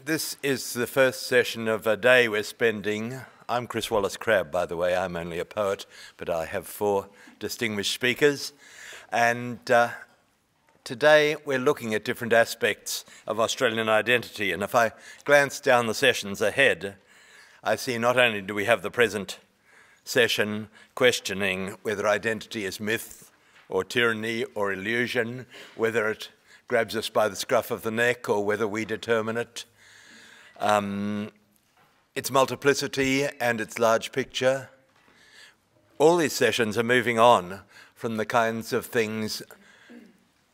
This is the first session of a day we're spending. I'm Chris Wallace-Crabb, by the way. I'm only a poet, but I have 4 distinguished speakers. And today we're looking at different aspects of Australian identity. And if I glance down the sessions ahead, I see not only do we have the present session questioning whether identity is myth or tyranny or illusion, whether it grabs us by the scruff of the neck or whether we determine it, its multiplicity and its large picture. All these sessions are moving on from the kinds of things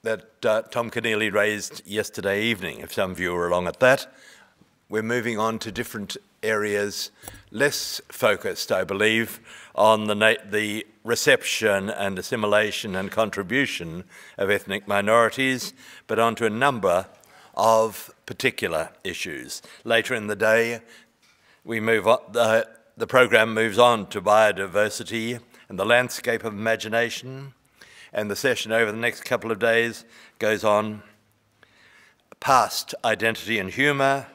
that Tom Keneally raised yesterday evening, if some of you were along at that. We're moving on to different areas, less focused, I believe, on the reception and assimilation and contribution of ethnic minorities, but onto a number of particular issues. Later in the day, we move on, the program moves on to biodiversity and the landscape of imagination, and the session over the next couple of days goes on past identity and humour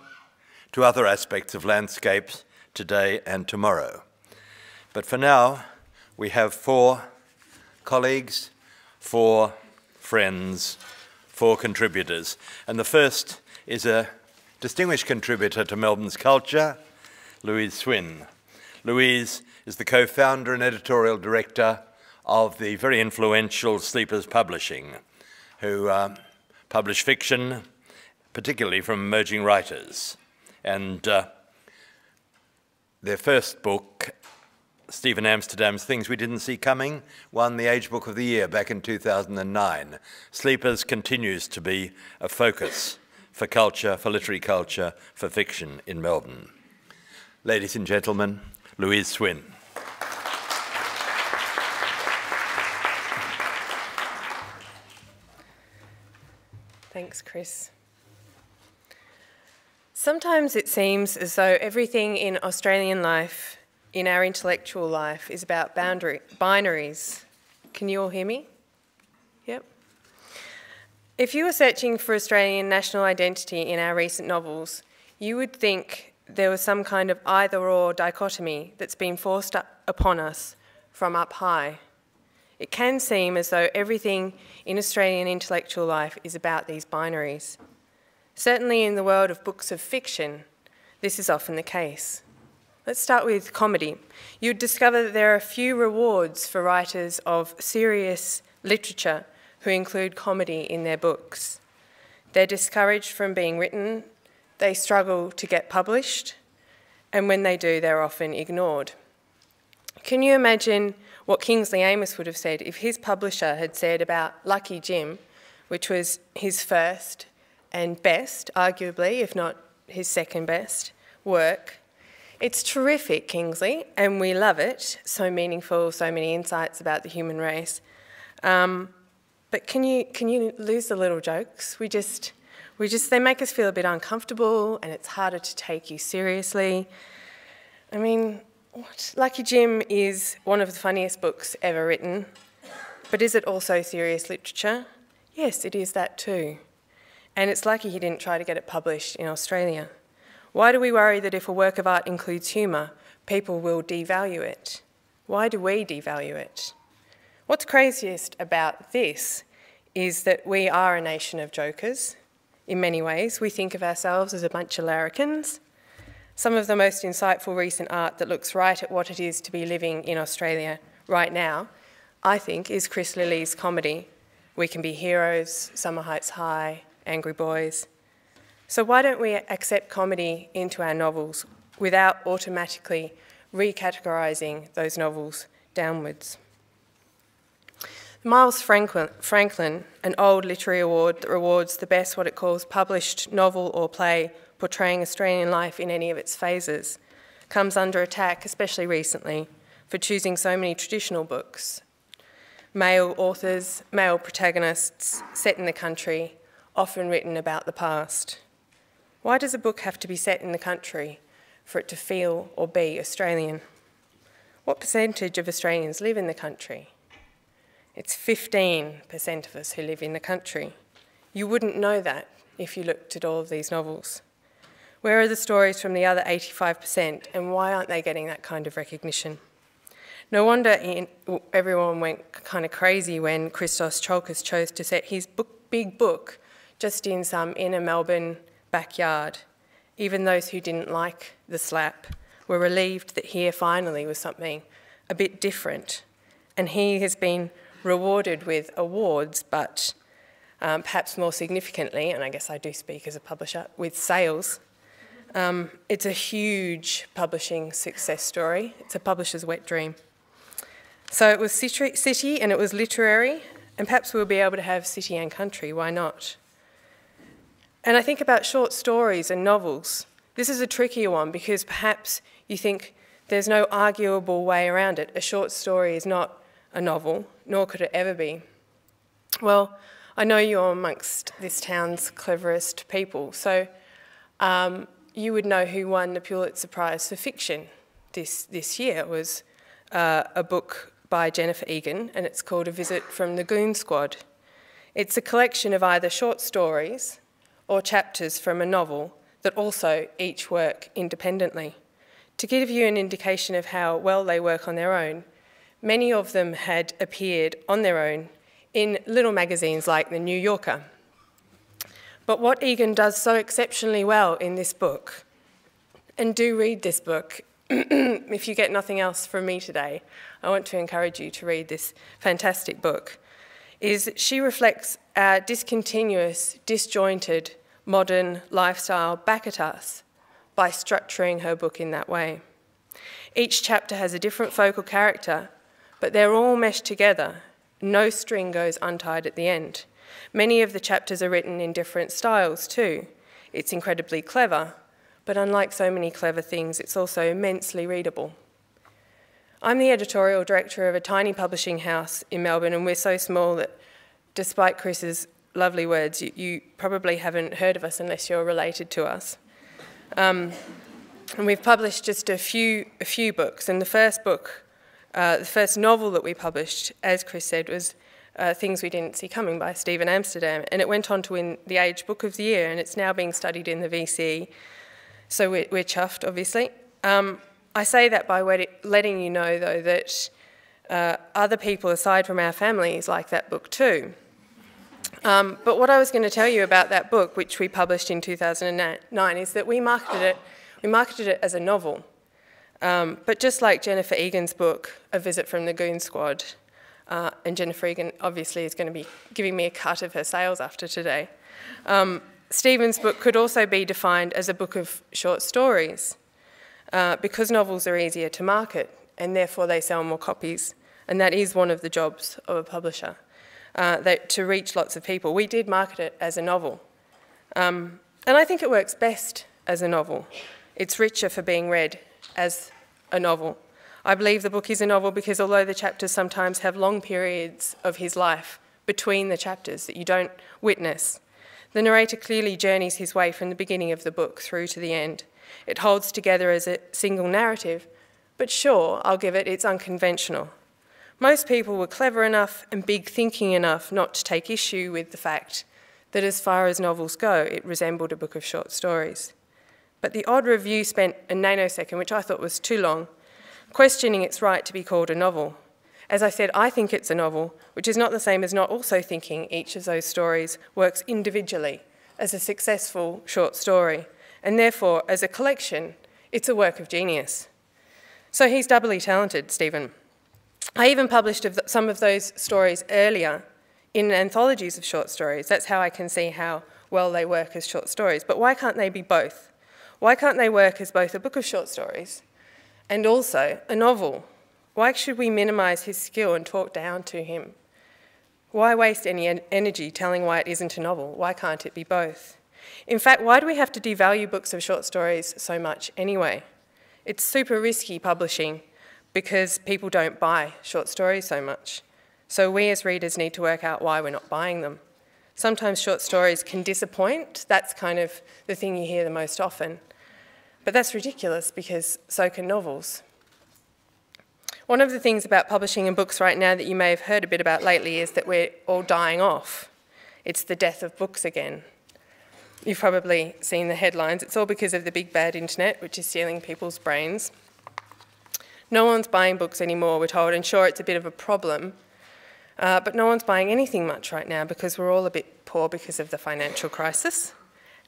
to other aspects of landscapes today and tomorrow. But for now, we have 4 colleagues, 4 friends, 4 contributors. And the first is a distinguished contributor to Melbourne's culture, Louise Swinn. Louise is the co-founder and editorial director of the very influential Sleepers Publishing, who publish fiction, particularly from emerging writers. And their first book, Stephen Amsterdam's Things We Didn't See Coming, won the Age Book of the Year back in 2009. Sleepers continues to be a focus for culture, for literary culture, for fiction in Melbourne. Ladies and gentlemen, Louise Swinn. Thanks, Chris. Sometimes it seems as though everything in Australian life, in our intellectual life, is about binaries. Can you all hear me? Yep. If you were searching for Australian national identity in our recent novels, you would think there was some kind of either-or dichotomy that's been forced upon us from up high. It can seem as though everything in Australian intellectual life is about these binaries. Certainly in the world of books of fiction, this is often the case. Let's start with comedy. You'd discover that there are few rewards for writers of serious literature who include comedy in their books. They're discouraged from being written, they struggle to get published, and when they do, they're often ignored. Can you imagine what Kingsley Amis would have said if his publisher had said about Lucky Jim, which was his first and best, arguably, if not his second best, work? It's terrific, Kingsley, and we love it. So meaningful, so many insights about the human race. But can you lose the little jokes? They make us feel a bit uncomfortable, and it's harder to take you seriously. I mean, what? Lucky Jim is one of the funniest books ever written, but is it also serious literature? Yes, it is that too. And it's lucky he didn't try to get it published in Australia. Why do we worry that if a work of art includes humour, people will devalue it? Why do we devalue it? What's craziest about this is that we are a nation of jokers. In many ways, we think of ourselves as a bunch of larrikins. Some of the most insightful recent art that looks right at what it is to be living in Australia right now, I think, is Chris Lilly's comedy, We Can Be Heroes, Summer Heights High, Angry Boys. So why don't we accept comedy into our novels without automatically recategorising those novels downwards? Miles Franklin, an old literary award that rewards the best what it calls published novel or play portraying Australian life in any of its phases, comes under attack, especially recently, for choosing so many traditional books. Male authors, male protagonists, set in the country, often written about the past. Why does a book have to be set in the country for it to feel or be Australian? What percentage of Australians live in the country? It's 15% of us who live in the country. You wouldn't know that if you looked at all of these novels. Where are the stories from the other 85%, and why aren't they getting that kind of recognition? No wonder everyone went kind of crazy when Christos Tsiolkas chose to set his big book just in some inner Melbourne backyard. Even those who didn't like the slap were relieved that here finally was something a bit different. And he has been rewarded with awards, but perhaps more significantly, and I guess I do speak as a publisher, with sales. It's a huge publishing success story. It's a publisher's wet dream. So it was city and it was literary, and perhaps we'll be able to have city and country, why not? And I think about short stories and novels. This is a trickier one because perhaps you think there's no arguable way around it. A short story is not a novel, nor could it ever be. Well, I know you're amongst this town's cleverest people, so you would know who won the Pulitzer Prize for fiction this year. It was a book by Jennifer Egan, and it's called A Visit from the Goon Squad. It's a collection of either short stories or chapters from a novel that also each work independently. To give you an indication of how well they work on their own, many of them had appeared on their own in little magazines like The New Yorker. But what Egan does so exceptionally well in this book, and do read this book, if you get nothing else from me today, I want to encourage you to read this fantastic book, is she reflects our discontinuous, disjointed, modern lifestyle back at us by structuring her book in that way. Each chapter has a different focal character, but they're all meshed together. No string goes untied at the end. Many of the chapters are written in different styles too. It's incredibly clever, but unlike so many clever things, it's also immensely readable. I'm the editorial director of a tiny publishing house in Melbourne, and we're so small that despite Chris's lovely words, you probably haven't heard of us unless you're related to us. And we've published just a few books, and the first book, the first novel that we published, as Chris said, was Things We Didn't See Coming by Stephen Amsterdam, and it went on to win the Age Book of the Year, and it's now being studied in the VCE, so we're chuffed, obviously. I say that by letting you know, though, that other people aside from our families like that book too. But what I was going to tell you about that book, which we published in 2009, is that we marketed it as a novel. But just like Jennifer Egan's book, A Visit from the Goon Squad, and Jennifer Egan obviously is going to be giving me a cut of her sales after today, Stephen's book could also be defined as a book of short stories, because novels are easier to market and therefore they sell more copies, and that is one of the jobs of a publisher, to reach lots of people. We did market it as a novel, and I think it works best as a novel. It's richer for being read as a novel. I believe the book is a novel because although the chapters sometimes have long periods of his life between the chapters that you don't witness, the narrator clearly journeys his way from the beginning of the book through to the end. It holds together as a single narrative, but sure, I'll give it, it's unconventional. Most people were clever enough and big-thinking enough not to take issue with the fact that as far as novels go, it resembled a book of short stories. But the odd review spent a nanosecond, which I thought was too long, questioning its right to be called a novel. As I said, I think it's a novel, which is not the same as not also thinking each of those stories works individually as a successful short story, and therefore, as a collection, it's a work of genius. So he's doubly talented, Stephen. I even published some of those stories earlier in anthologies of short stories. That's how I can see how well they work as short stories. But why can't they be both? Why can't they work as both a book of short stories and also a novel? Why should we minimise his skill and talk down to him? Why waste any energy telling why it isn't a novel? Why can't it be both? In fact, why do we have to devalue books of short stories so much anyway? It's super risky publishing because people don't buy short stories so much. So we as readers need to work out why we're not buying them. Sometimes short stories can disappoint. That's kind of the thing you hear the most often. But that's ridiculous because so can novels. One of the things about publishing and books right now that you may have heard a bit about lately is that we're all dying off. It's the death of books again. You've probably seen the headlines. It's all because of the big bad internet, which is stealing people's brains. No one's buying books anymore, we're told, and sure, it's a bit of a problem, but no one's buying anything much right now because we're all a bit poor because of the financial crisis.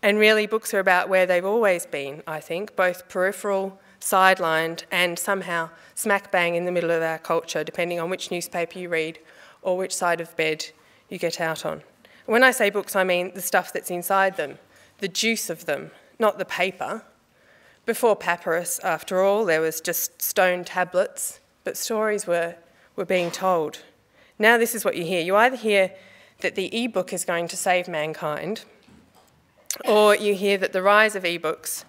And really, books are about where they've always been, I think, both peripheral, sidelined, and somehow smack bang in the middle of our culture, depending on which newspaper you read or which side of bed you get out on. When I say books, I mean the stuff that's inside them, the juice of them, not the paper. Before papyrus, after all, there was just stone tablets, but stories were being told. Now this is what you hear. You either hear that the e-book is going to save mankind, or you hear that with the rise of e-books,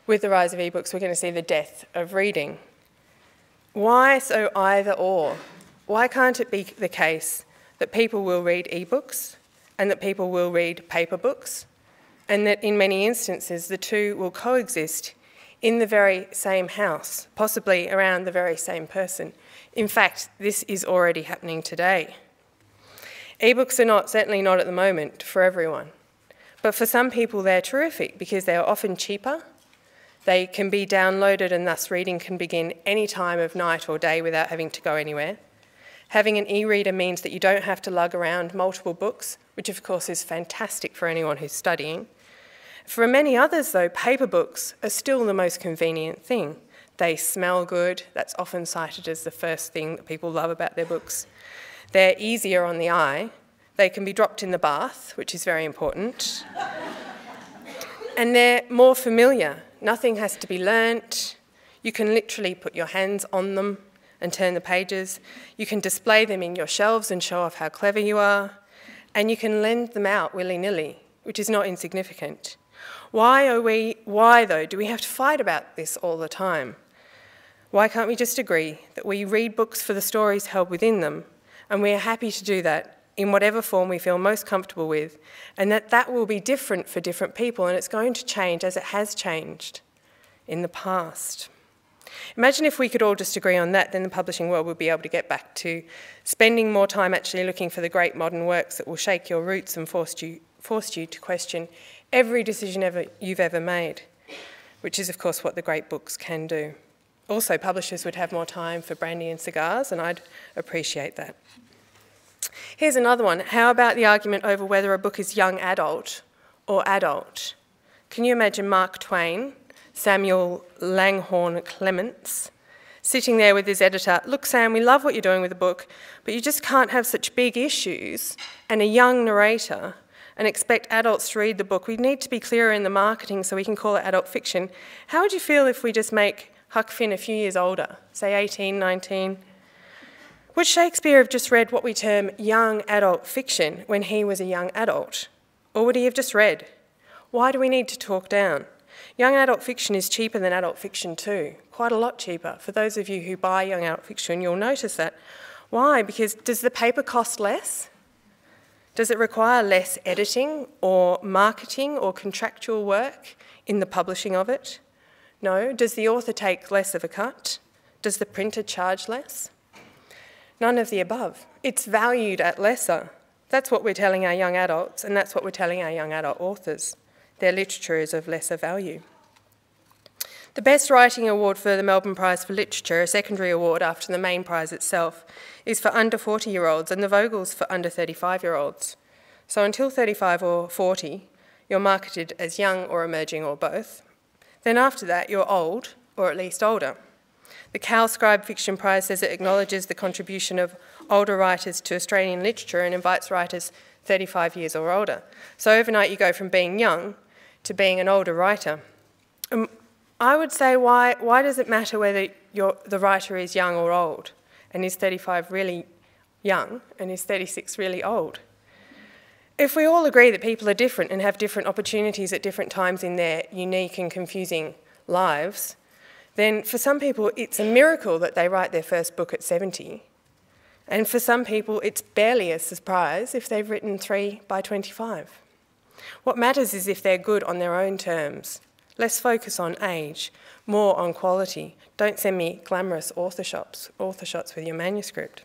we're going to see the death of reading. Why so either or? Why can't it be the case that people will read e-books and that people will read paper books, and that in many instances the two will coexist in the very same house, possibly around the very same person? In fact, this is already happening today. E-books are certainly not at the moment for everyone, but for some people they're terrific because they are often cheaper. They can be downloaded and thus reading can begin any time of night or day without having to go anywhere. Having an e-reader means that you don't have to lug around multiple books, which of course is fantastic for anyone who's studying. For many others though, paper books are still the most convenient thing. They smell good. That's often cited as the first thing that people love about their books. They're easier on the eye. They can be dropped in the bath, which is very important. And they're more familiar. Nothing has to be learnt. You can literally put your hands on them and turn the pages. You can display them in your shelves and show off how clever you are. And you can lend them out willy-nilly, which is not insignificant. Why though, do we have to fight about this all the time? Why can't we just agree that we read books for the stories held within them, and we are happy to do that in whatever form we feel most comfortable with, and that will be different for different people, and it's going to change as it has changed in the past. Imagine if we could all just agree on that, then the publishing world would be able to get back to spending more time actually looking for the great modern works that will shake your roots and force you to question every decision you've ever made, which is of course what the great books can do. Also, publishers would have more time for brandy and cigars, and I'd appreciate that. Here's another one. How about the argument over whether a book is young adult or adult? Can you imagine Mark Twain, Samuel Langhorne Clements, sitting there with his editor? Look, Sam, we love what you're doing with the book, but you just can't have such big issues and a young narrator and expect adults to read the book. We need to be clearer in the marketing so we can call it adult fiction. How would you feel if we just make Huck Finn a few years older, say 18, 19? Would Shakespeare have just read what we term young adult fiction when he was a young adult? Or would he have just read? Why do we need to talk down? Young adult fiction is cheaper than adult fiction too, quite a lot cheaper. For those of you who buy young adult fiction, you'll notice that. Why? Because does the paper cost less? Does it require less editing or marketing or contractual work in the publishing of it? No. Does the author take less of a cut? Does the printer charge less? None of the above. It's valued at lesser. That's what we're telling our young adults, and that's what we're telling our young adult authors. Their literature is of lesser value. The Best Writing Award for the Melbourne Prize for Literature, a secondary award after the main prize itself, is for under 40-year-olds, and the Vogel's for under 35-year-olds. So until 35 or 40, you're marketed as young or emerging or both. Then after that, you're old, or at least older. The Cal Scribe Fiction Prize says it acknowledges the contribution of older writers to Australian literature and invites writers 35 years or older. So overnight you go from being young to being an older writer. I would say, why does it matter whether the writer is young or old? And is 35 really young and is 36 really old? If we all agree that people are different and have different opportunities at different times in their unique and confusing lives, then for some people it's a miracle that they write their first book at 70. And for some people, it's barely a surprise if they've written 3 by 25. What matters is if they're good on their own terms. Less focus on age, more on quality. Don't send me glamorous author shots with your manuscript.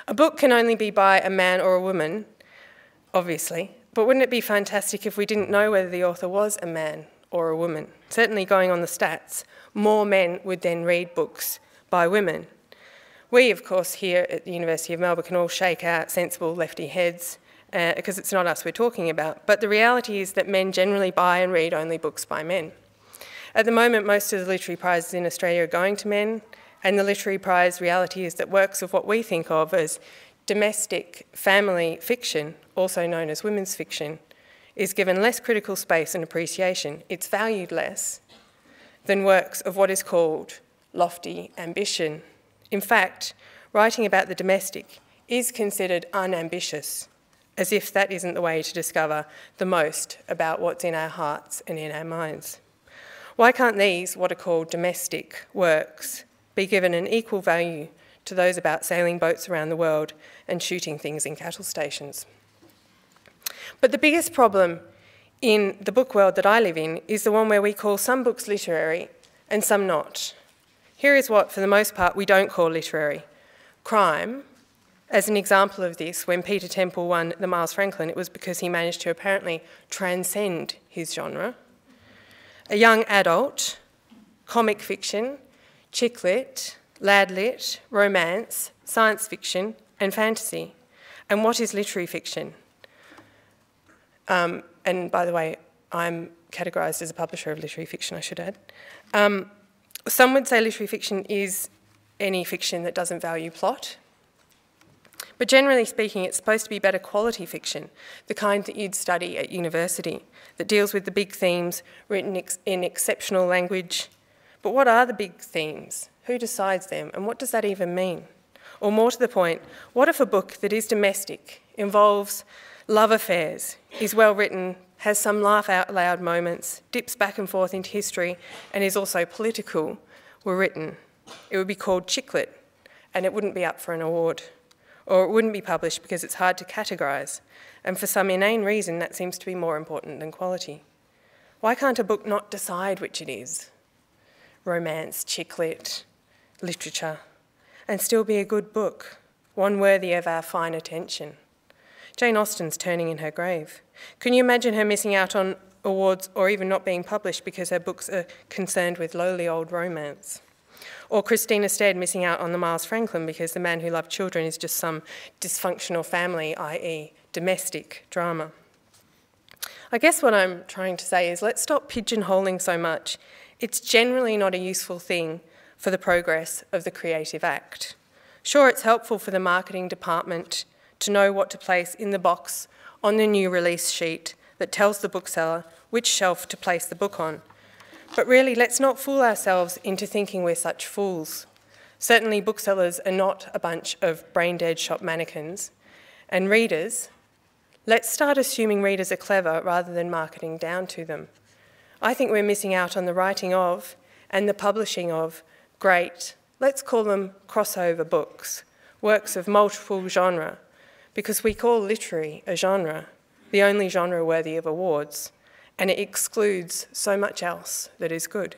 A book can only be by a man or a woman, obviously, but wouldn't it be fantastic if we didn't know whether the author was a man or a woman? Certainly going on the stats, more men would then read books by women. We, of course, here at the University of Melbourne can all shake out sensible lefty heads because it's not us we're talking about. But the reality is that men generally buy and read only books by men. At the moment, most of the literary prizes in Australia are going to men, and the literary prize reality is that works of what we think of as domestic family fiction, also known as women's fiction, is given less critical space and appreciation. It's valued less than works of what is called lofty ambition. In fact, writing about the domestic is considered unambitious, as if that isn't the way to discover the most about what's in our hearts and in our minds. Why can't these, what are called domestic works, be given an equal value to those about sailing boats around the world and shooting things in cattle stations? But the biggest problem in the book world that I live in is the one where we call some books literary and some not. Here is what, for the most part, we don't call literary. Crime. As an example of this, when Peter Temple won the Miles Franklin, it was because he managed to apparently transcend his genre. A young adult, comic fiction, chick lit, lad lit, romance, science fiction, and fantasy. And what is literary fiction? And by the way, I'm categorised as a publisher of literary fiction, I should add. Some would say literary fiction is any fiction that doesn't value plot. But generally speaking, it's supposed to be better quality fiction, the kind that you'd study at university, that deals with the big themes, written in exceptional language. But what are the big themes? Who decides them? And what does that even mean? Or more to the point, what if a book that is domestic, involves love affairs, is well written, has some laugh out loud moments, dips back and forth into history, and is also political, were written? It would be called chick lit, and it wouldn't be up for an award. Or it wouldn't be published because it's hard to categorise, and for some inane reason that seems to be more important than quality. Why can't a book not decide which it is? Romance, chick lit, literature, and still be a good book, one worthy of our fine attention. Jane Austen's turning in her grave. Can you imagine her missing out on awards or even not being published because her books are concerned with lowly old romance? Or Christina Stead missing out on the Miles Franklin because The Man Who Loved Children is just some dysfunctional family, i.e. domestic drama. I guess what I'm trying to say is let's stop pigeonholing so much. It's generally not a useful thing for the progress of the creative act. Sure, it's helpful for the marketing department to know what to place in the box on the new release sheet that tells the bookseller which shelf to place the book on. But really, let's not fool ourselves into thinking we're such fools. Certainly, booksellers are not a bunch of brain-dead shop mannequins. And readers, let's start assuming readers are clever rather than marketing down to them. I think we're missing out on the writing of and the publishing of great, let's call them crossover books, works of multiple genre, because we call literary a genre, the only genre worthy of awards, and it excludes so much else that is good.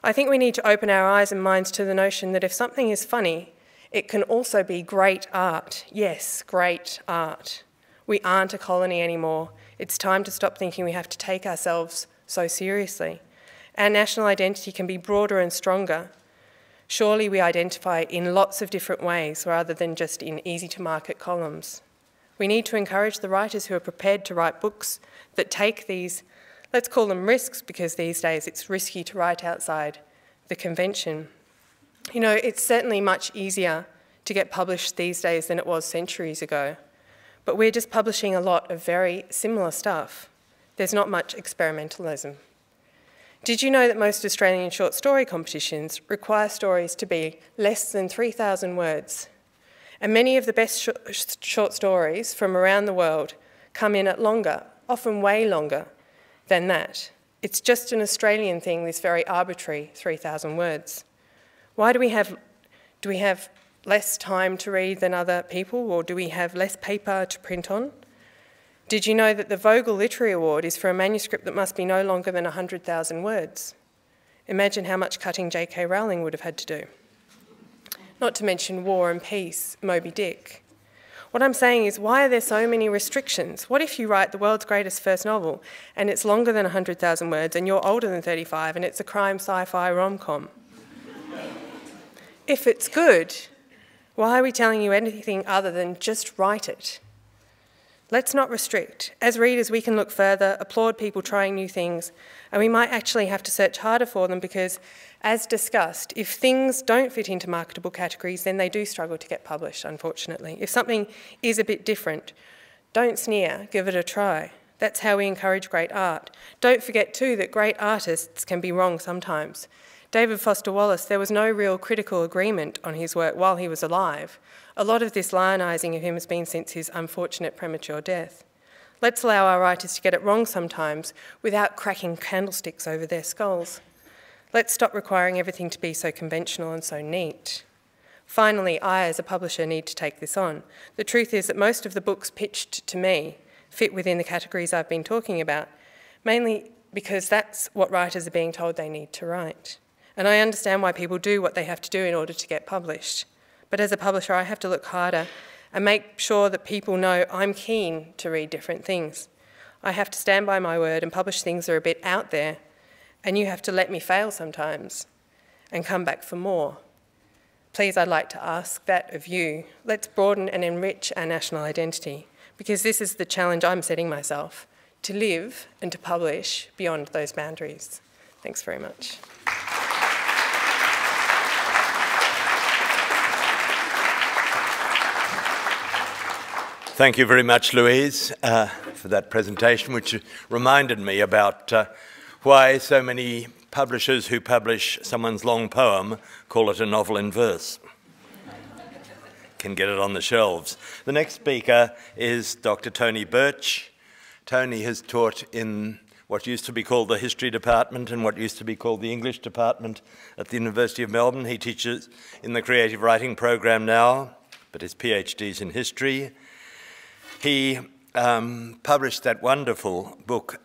I think we need to open our eyes and minds to the notion that if something is funny, it can also be great art. Yes, great art. We aren't a colony anymore. It's time to stop thinking we have to take ourselves so seriously. Our national identity can be broader and stronger. Surely we identify in lots of different ways rather than just in easy-to-market columns. We need to encourage the writers who are prepared to write books that take these, let's call them risks, because these days it's risky to write outside the convention. You know, it's certainly much easier to get published these days than it was centuries ago, but we're just publishing a lot of very similar stuff. There's not much experimentalism. Did you know that most Australian short story competitions require stories to be less than 3,000 words? And many of the best short stories from around the world come in at longer, often way longer than that. It's just an Australian thing, this very arbitrary 3,000 words. Why do we have less time to read than other people, or do we have less paper to print on? Did you know that the Vogel Literary Award is for a manuscript that must be no longer than 100,000 words? Imagine how much cutting J.K. Rowling would have had to do. Not to mention War and Peace, Moby Dick. What I'm saying is, why are there so many restrictions? What if you write the world's greatest first novel and it's longer than 100,000 words and you're older than 35 and it's a crime sci-fi rom-com? If it's good, why are we telling you anything other than just write it? Let's not restrict. As readers, we can look further, applaud people trying new things, and we might actually have to search harder for them because, as discussed, if things don't fit into marketable categories, then they do struggle to get published, unfortunately. If something is a bit different, don't sneer, give it a try. That's how we encourage great art. Don't forget, too, that great artists can be wrong sometimes. David Foster Wallace, there was no real critical agreement on his work while he was alive. A lot of this lionising of him has been since his unfortunate premature death. Let's allow our writers to get it wrong sometimes without cracking candlesticks over their skulls. Let's stop requiring everything to be so conventional and so neat. Finally, I, as a publisher, need to take this on. The truth is that most of the books pitched to me fit within the categories I've been talking about, mainly because that's what writers are being told they need to write. And I understand why people do what they have to do in order to get published. But as a publisher, I have to look harder and make sure that people know I'm keen to read different things. I have to stand by my word and publish things that are a bit out there, and you have to let me fail sometimes and come back for more. Please, I'd like to ask that of you. Let's broaden and enrich our national identity, because this is the challenge I'm setting myself, to live and to publish beyond those boundaries. Thanks very much. Thank you very much, Louise, for that presentation, which reminded me about why so many publishers who publish someone's long poem call it a novel in verse. Can get it on the shelves. The next speaker is Dr. Tony Birch. Tony has taught in what used to be called the History Department and what used to be called the English Department at the University of Melbourne. He teaches in the Creative Writing program now, but his PhD's in history. He published that wonderful book,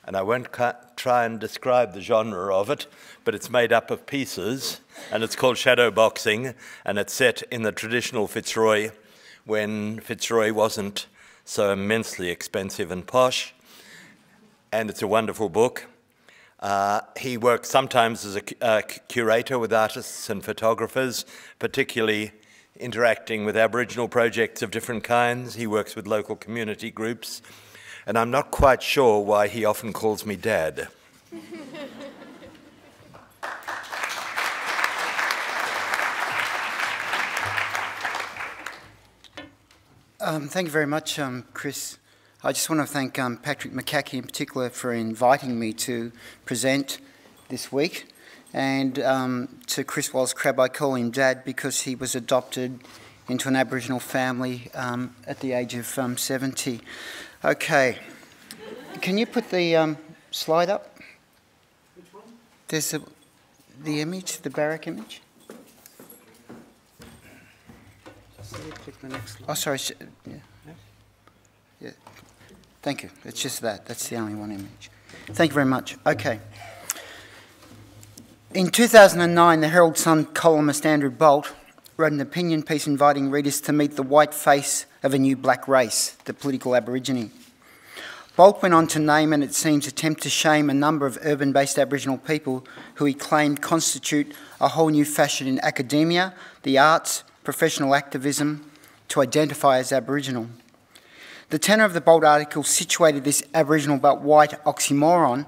and I won't try and describe the genre of it, but it's made up of pieces, and it's called Shadow Boxing, and it's set in the traditional Fitzroy when Fitzroy wasn't so immensely expensive and posh, and it's a wonderful book. He works sometimes as a curator with artists and photographers, particularly interacting with Aboriginal projects of different kinds. He works with local community groups, and I'm not quite sure why he often calls me Dad. Thank you very much, Chris. I just want to thank Patrick McCackey in particular for inviting me to present this week. And to Chris Wallace-Crabb, I call him Dad because he was adopted into an Aboriginal family at the age of 70. Okay. Can you put the slide up? Which one? There's the image, the barrack image. Click the next slide. Oh, sorry. Yeah. Thank you. It's just that. That's the only one image. Thank you very much. Okay. In 2009, the Herald Sun columnist Andrew Bolt wrote an opinion piece inviting readers to meet the white face of a new black race, the political Aborigine. Bolt went on to name and, it seems, attempt to shame a number of urban-based Aboriginal people who he claimed constitute a whole new fashion in academia, the arts, professional activism, to identify as Aboriginal. The tenor of the Bolt article situated this Aboriginal but white oxymoron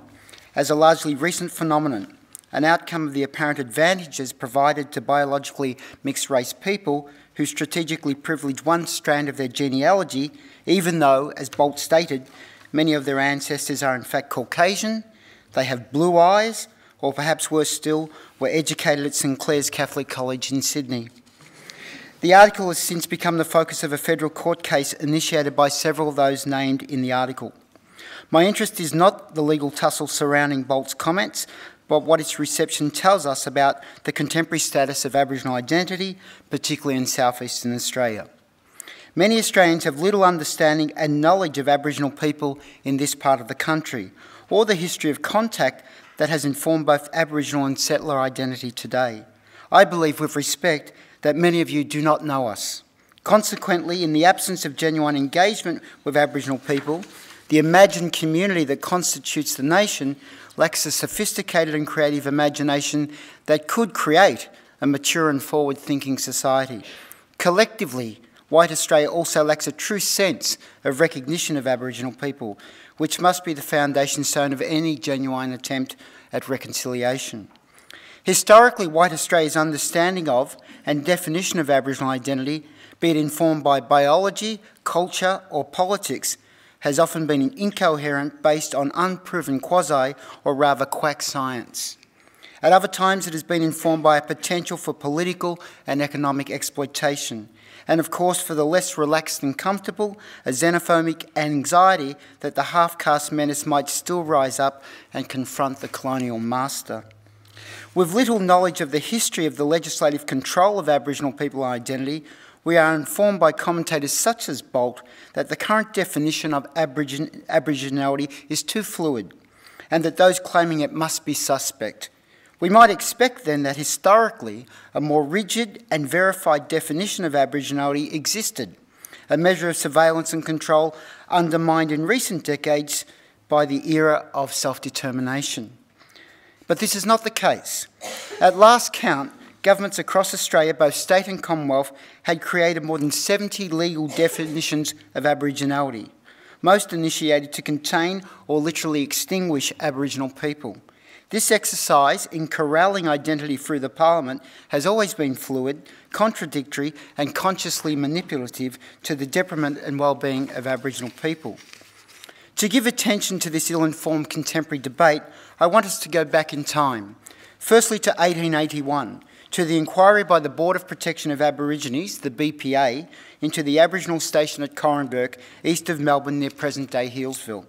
as a largely recent phenomenon, an outcome of the apparent advantages provided to biologically mixed-race people who strategically privilege one strand of their genealogy, even though, as Bolt stated, many of their ancestors are in fact Caucasian, they have blue eyes, or perhaps worse still, were educated at St Clair's Catholic College in Sydney. The article has since become the focus of a federal court case initiated by several of those named in the article. My interest is not the legal tussle surrounding Bolt's comments, but what its reception tells us about the contemporary status of Aboriginal identity, particularly in southeastern Australia. Many Australians have little understanding and knowledge of Aboriginal people in this part of the country, or the history of contact that has informed both Aboriginal and settler identity today. I believe with respect that many of you do not know us. Consequently, in the absence of genuine engagement with Aboriginal people, the imagined community that constitutes the nation lacks a sophisticated and creative imagination that could create a mature and forward-thinking society. Collectively, White Australia also lacks a true sense of recognition of Aboriginal people, which must be the foundation stone of any genuine attempt at reconciliation. Historically, White Australia's understanding of and definition of Aboriginal identity, be it informed by biology, culture or politics, has often been incoherent, based on unproven quasi or rather quack science. At other times it has been informed by a potential for political and economic exploitation, and of course for the less relaxed and comfortable, a xenophobic anxiety that the half-caste menace might still rise up and confront the colonial master. With little knowledge of the history of the legislative control of Aboriginal people identity, we are informed by commentators such as Bolt that the current definition of Aboriginality is too fluid, and that those claiming it must be suspect. We might expect then that historically a more rigid and verified definition of Aboriginality existed, a measure of surveillance and control undermined in recent decades by the era of self-determination. But this is not the case. At last count, governments across Australia, both state and Commonwealth, had created more than 70 legal definitions of Aboriginality, most initiated to contain or literally extinguish Aboriginal people. This exercise in corralling identity through the Parliament has always been fluid, contradictory and consciously manipulative to the detriment and well-being of Aboriginal people. To give attention to this ill-informed contemporary debate, I want us to go back in time. Firstly to 1881, to the inquiry by the Board of Protection of Aborigines, the BPA, into the Aboriginal station at Corranburg, east of Melbourne near present-day Healesville.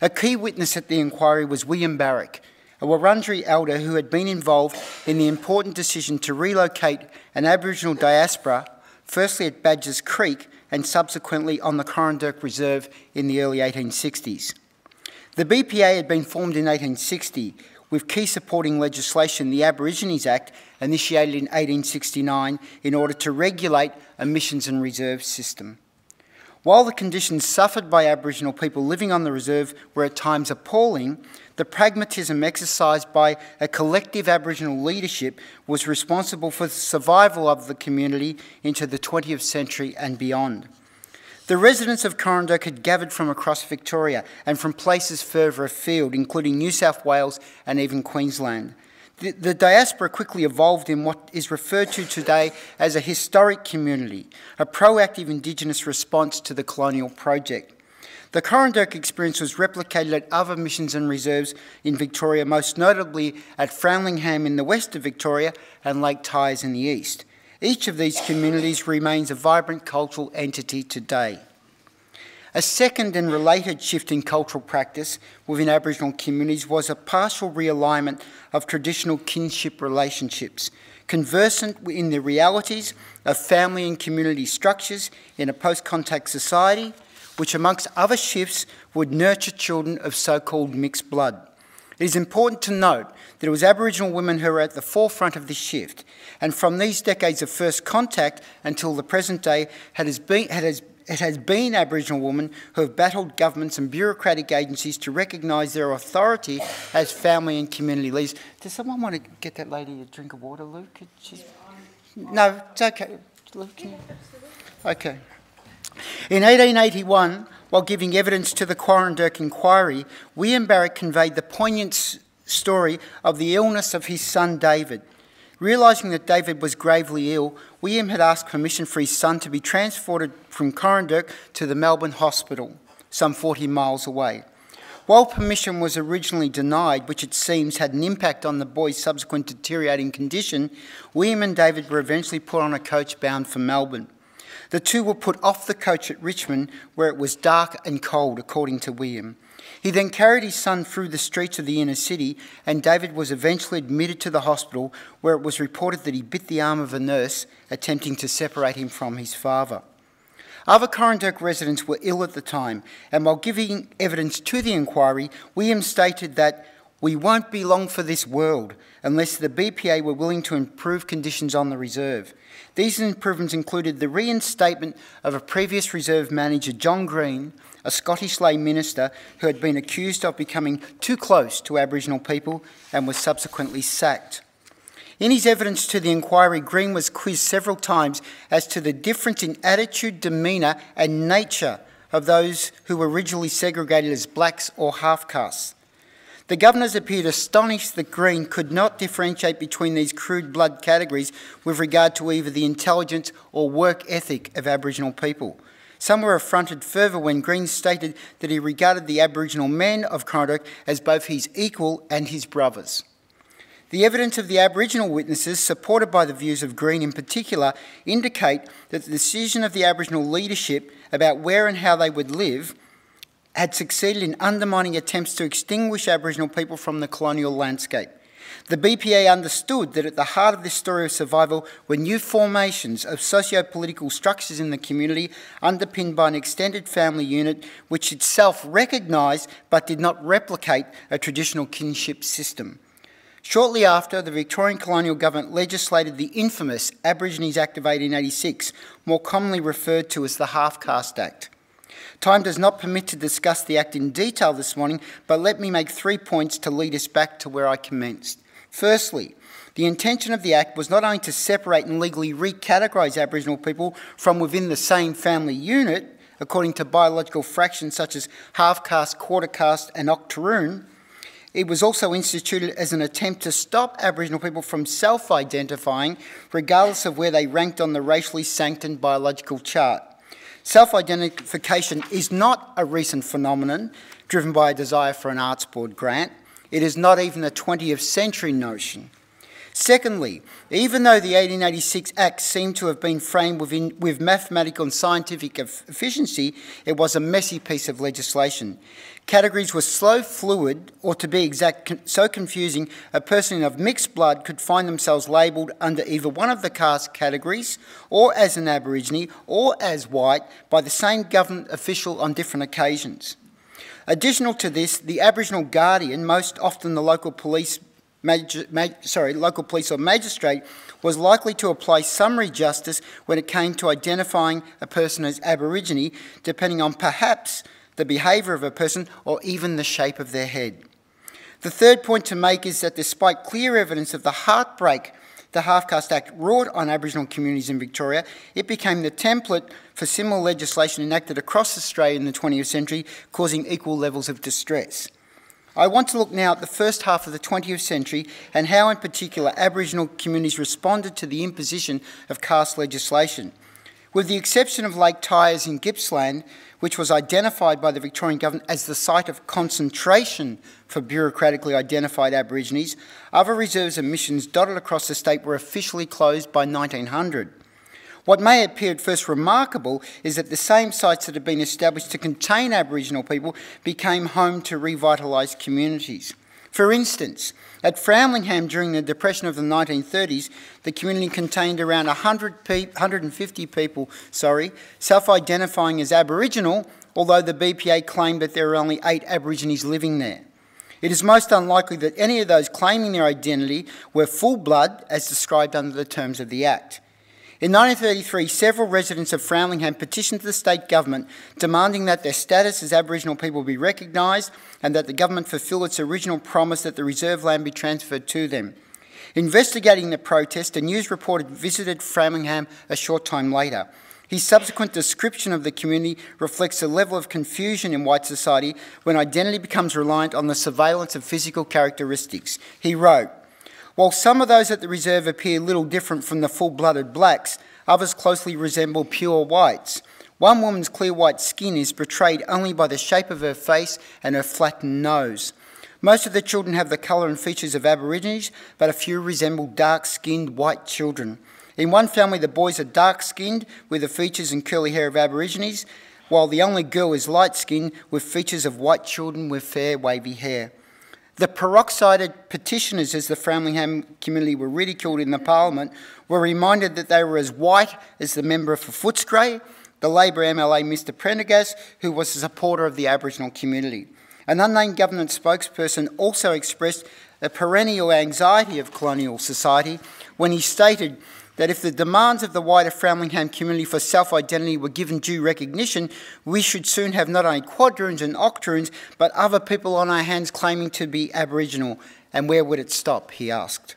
A key witness at the inquiry was William Barrick, a Wurundjeri elder who had been involved in the important decision to relocate an Aboriginal diaspora, firstly at Badgers Creek and subsequently on the Corranburg Reserve in the early 1860s. The BPA had been formed in 1860, with key supporting legislation, the Aborigines Act, initiated in 1869 in order to regulate a missions and reserve system. While the conditions suffered by Aboriginal people living on the reserve were at times appalling, the pragmatism exercised by a collective Aboriginal leadership was responsible for the survival of the community into the 20th century and beyond. The residents of Corranburg had gathered from across Victoria and from places further afield, including New South Wales and even Queensland. The diaspora quickly evolved in what is referred to today as a historic community, a proactive Indigenous response to the colonial project. The Corranburg experience was replicated at other missions and reserves in Victoria, most notably at Framlingham in the west of Victoria and Lake Tyers in the east. Each of these communities remains a vibrant cultural entity today. A second and related shift in cultural practice within Aboriginal communities was a partial realignment of traditional kinship relationships, conversant in the realities of family and community structures in a post-contact society, which amongst other shifts would nurture children of so-called mixed blood. It is important to note that it was Aboriginal women who were at the forefront of this shift, and from these decades of first contact until the present day, it has been Aboriginal women who have battled governments and bureaucratic agencies to recognise their authority as family and community leaders. Does someone want to get that lady a drink of water, Luke? No, it's okay. Luke, can you? Okay. In 1881, while giving evidence to the Corranburg inquiry, William Barrick conveyed the poignant story of the illness of his son David. Realising that David was gravely ill, William had asked permission for his son to be transported from Corranburg to the Melbourne Hospital, some 40 miles away. While permission was originally denied, which it seems had an impact on the boy's subsequent deteriorating condition, William and David were eventually put on a coach bound for Melbourne. The two were put off the coach at Richmond, where it was dark and cold, according to William. He then carried his son through the streets of the inner city, and David was eventually admitted to the hospital, where it was reported that he bit the arm of a nurse attempting to separate him from his father. Other Coranderrk residents were ill at the time, and while giving evidence to the inquiry, William stated that "we won't be long for this world unless the BPA were willing to improve conditions on the reserve." These improvements included the reinstatement of a previous reserve manager, John Green, a Scottish lay minister who had been accused of becoming too close to Aboriginal people and was subsequently sacked. In his evidence to the inquiry, Green was quizzed several times as to the difference in attitude, demeanour and nature of those who were originally segregated as blacks or half-castes. The governors appeared astonished that Green could not differentiate between these crude blood categories with regard to either the intelligence or work ethic of Aboriginal people. Some were affronted further when Green stated that he regarded the Aboriginal men of Coranderrk as both his equal and his brothers. The evidence of the Aboriginal witnesses, supported by the views of Green in particular, indicate that the decision of the Aboriginal leadership about where and how they would live had succeeded in undermining attempts to extinguish Aboriginal people from the colonial landscape. The BPA understood that at the heart of this story of survival were new formations of socio-political structures in the community underpinned by an extended family unit which itself recognised but did not replicate a traditional kinship system. Shortly after, the Victorian colonial government legislated the infamous Aborigines Act of 1886, more commonly referred to as the Half-Caste Act. Time does not permit to discuss the Act in detail this morning, but let me make 3 points to lead us back to where I commenced. Firstly, the intention of the Act was not only to separate and legally recategorise Aboriginal people from within the same family unit, according to biological fractions such as half-caste, quarter-caste and octoroon, it was also instituted as an attempt to stop Aboriginal people from self-identifying, regardless of where they ranked on the racially sanctioned biological chart. Self-identification is not a recent phenomenon driven by a desire for an Arts Board grant. It is not even a 20th century notion. Secondly, even though the 1886 Act seemed to have been framed with mathematical and scientific efficiency, it was a messy piece of legislation. Categories were so fluid, or to be exact, so confusing, a person of mixed blood could find themselves labelled under either one of the caste categories, or as an Aborigine, or as white, by the same government official on different occasions. Additional to this, the Aboriginal Guardian, most often the local police or magistrate, was likely to apply summary justice when it came to identifying a person as Aborigine, depending on perhaps the behaviour of a person or even the shape of their head. The third point to make is that despite clear evidence of the heartbreak the Half-Caste Act wrought on Aboriginal communities in Victoria, it became the template for similar legislation enacted across Australia in the 20th century, causing equal levels of distress. I want to look now at the first half of the 20th century and how in particular Aboriginal communities responded to the imposition of caste legislation. With the exception of Lake Tyers in Gippsland, which was identified by the Victorian government as the site of concentration for bureaucratically identified Aborigines, other reserves and missions dotted across the state were officially closed by 1900. What may appear at first remarkable is that the same sites that had been established to contain Aboriginal people became home to revitalised communities. For instance, at Framlingham during the Depression of the 1930s, the community contained around 150 people, self-identifying as Aboriginal, although the BPA claimed that there were only 8 Aborigines living there. It is most unlikely that any of those claiming their identity were full blood, as described under the terms of the Act. In 1933, several residents of Framlingham petitioned the state government demanding that their status as Aboriginal people be recognised and that the government fulfil its original promise that the reserve land be transferred to them. Investigating the protest, a news reporter visited Framlingham a short time later. His subsequent description of the community reflects a level of confusion in white society when identity becomes reliant on the surveillance of physical characteristics. He wrote, "While some of those at the reserve appear little different from the full-blooded blacks, others closely resemble pure whites. One woman's clear white skin is betrayed only by the shape of her face and her flattened nose. Most of the children have the colour and features of Aborigines, but a few resemble dark-skinned white children. In one family, the boys are dark-skinned with the features and curly hair of Aborigines, while the only girl is light-skinned with features of white children with fair wavy hair. The peroxided petitioners, as the Framlingham community were ridiculed in the Parliament, were reminded that they were as white as the member for Footscray, the Labor MLA Mr Prendergast, who was a supporter of the Aboriginal community. An unnamed government spokesperson also expressed a perennial anxiety of colonial society when he stated that if the demands of the wider Framlingham community for self-identity were given due recognition, we should soon have not only quadroons and octoroons, but other people on our hands claiming to be Aboriginal. And where would it stop, he asked.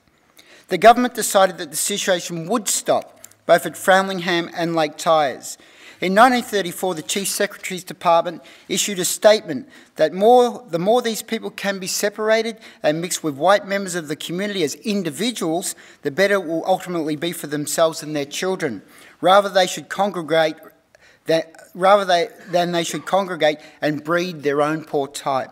The government decided that the situation would stop, both at Framlingham and Lake Tyers. In 1934, the Chief Secretary's Department issued a statement that the more these people can be separated and mixed with white members of the community as individuals, the better it will ultimately be for themselves and their children. Rather than they should congregate and breed their own poor type.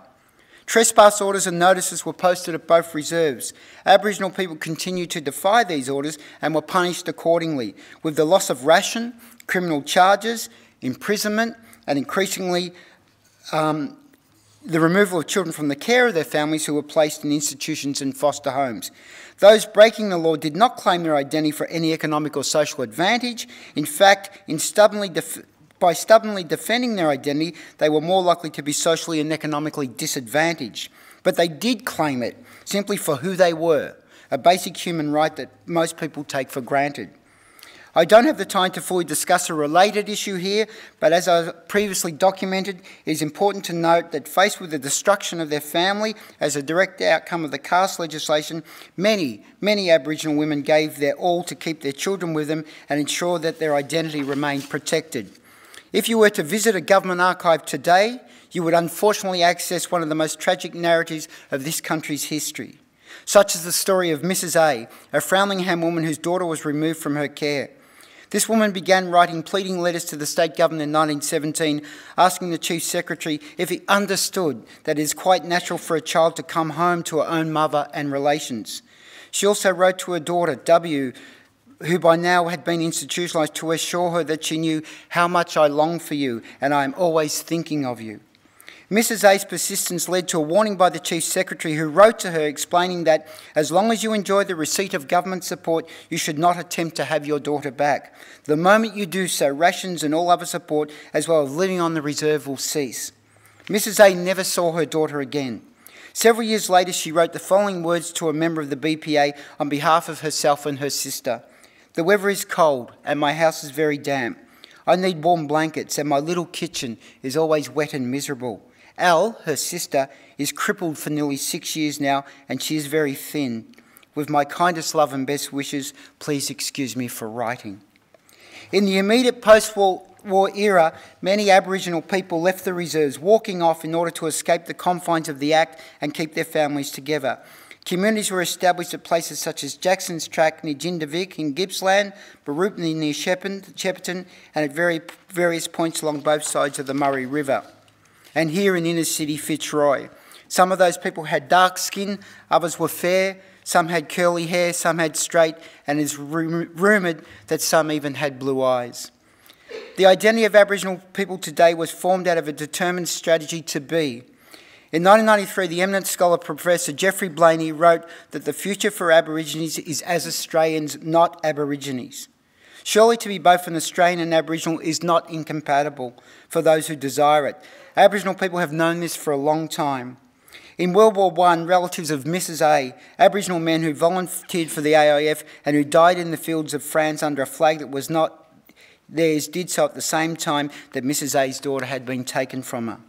Trespass orders and notices were posted at both reserves. Aboriginal people continued to defy these orders and were punished accordingly, with the loss of ration, criminal charges, imprisonment, and increasingly the removal of children from the care of their families who were placed in institutions and foster homes. Those breaking the law did not claim their identity for any economic or social advantage. In fact, by stubbornly defending their identity, they were more likely to be socially and economically disadvantaged. But they did claim it simply for who they were, a basic human right that most people take for granted. I don't have the time to fully discuss a related issue here, but as I previously documented, it is important to note that faced with the destruction of their family as a direct outcome of the caste legislation, many Aboriginal women gave their all to keep their children with them and ensure that their identity remained protected. If you were to visit a government archive today, you would unfortunately access one of the most tragic narratives of this country's history, such as the story of Mrs A Framlingham woman whose daughter was removed from her care. This woman began writing pleading letters to the state government in 1917, asking the Chief Secretary if he understood that it is quite natural for a child to come home to her own mother and relations. She also wrote to her daughter, W, who by now had been institutionalised, to assure her that she knew how much I long for you and I am always thinking of you. Mrs A's persistence led to a warning by the Chief Secretary, who wrote to her explaining that as long as you enjoy the receipt of government support, you should not attempt to have your daughter back. The moment you do so, rations and all other support, as well as living on the reserve, will cease. Mrs A never saw her daughter again. Several years later, she wrote the following words to a member of the BPA on behalf of herself and her sister. The weather is cold and my house is very damp. I need warm blankets and my little kitchen is always wet and miserable. Al, her sister, is crippled for nearly 6 years now and she is very thin. With my kindest love and best wishes, please excuse me for writing. In the immediate post-war era, many Aboriginal people left the reserves, walking off in order to escape the confines of the Act and keep their families together. Communities were established at places such as Jackson's Track near Jindavick in Gippsland, Barupni near Shepparton, and at various points along both sides of the Murray River. And here in inner city Fitzroy. Some of those people had dark skin, others were fair, some had curly hair, some had straight, and it is rumoured that some even had blue eyes. The identity of Aboriginal people today was formed out of a determined strategy to be. In 1993, the eminent scholar Professor Geoffrey Blaney wrote that the future for Aborigines is as Australians, not Aborigines. Surely to be both an Australian and Aboriginal is not incompatible for those who desire it. Aboriginal people have known this for a long time. In World War I, relatives of Mrs A, Aboriginal men who volunteered for the AIF and who died in the fields of France under a flag that was not theirs, did so at the same time that Mrs A's daughter had been taken from her.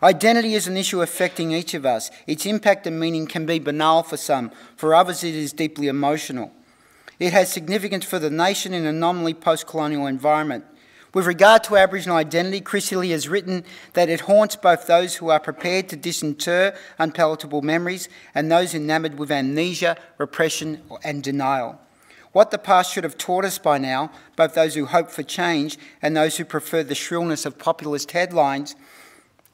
Identity is an issue affecting each of us. Its impact and meaning can be banal for some, for others it is deeply emotional. It has significance for the nation in a nominally post-colonial environment. With regard to Aboriginal identity, Chris Hilly has written that it haunts both those who are prepared to disinter unpalatable memories and those enamoured with amnesia, repression and denial. What the past should have taught us by now, both those who hope for change and those who prefer the shrillness of populist headlines,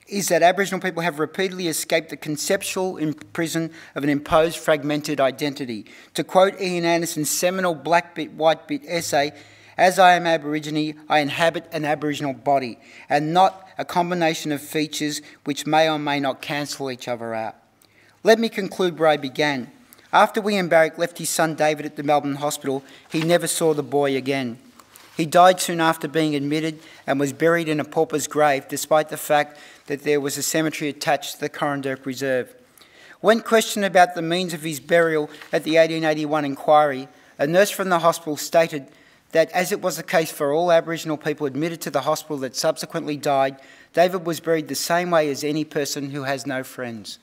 is that Aboriginal people have repeatedly escaped the conceptual prison of an imposed fragmented identity. To quote Ian Anderson's seminal Black Bit, White Bit essay, As I am Aborigine, I inhabit an Aboriginal body, and not a combination of features which may or may not cancel each other out. Let me conclude where I began. After William Barrick left his son David at the Melbourne hospital, he never saw the boy again. He died soon after being admitted and was buried in a pauper's grave, despite the fact that there was a cemetery attached to the Corranderk Reserve. When questioned about the means of his burial at the 1881 inquiry, a nurse from the hospital stated that, as it was the case for all Aboriginal people admitted to the hospital that subsequently died, David was buried the same way as any person who has no friends.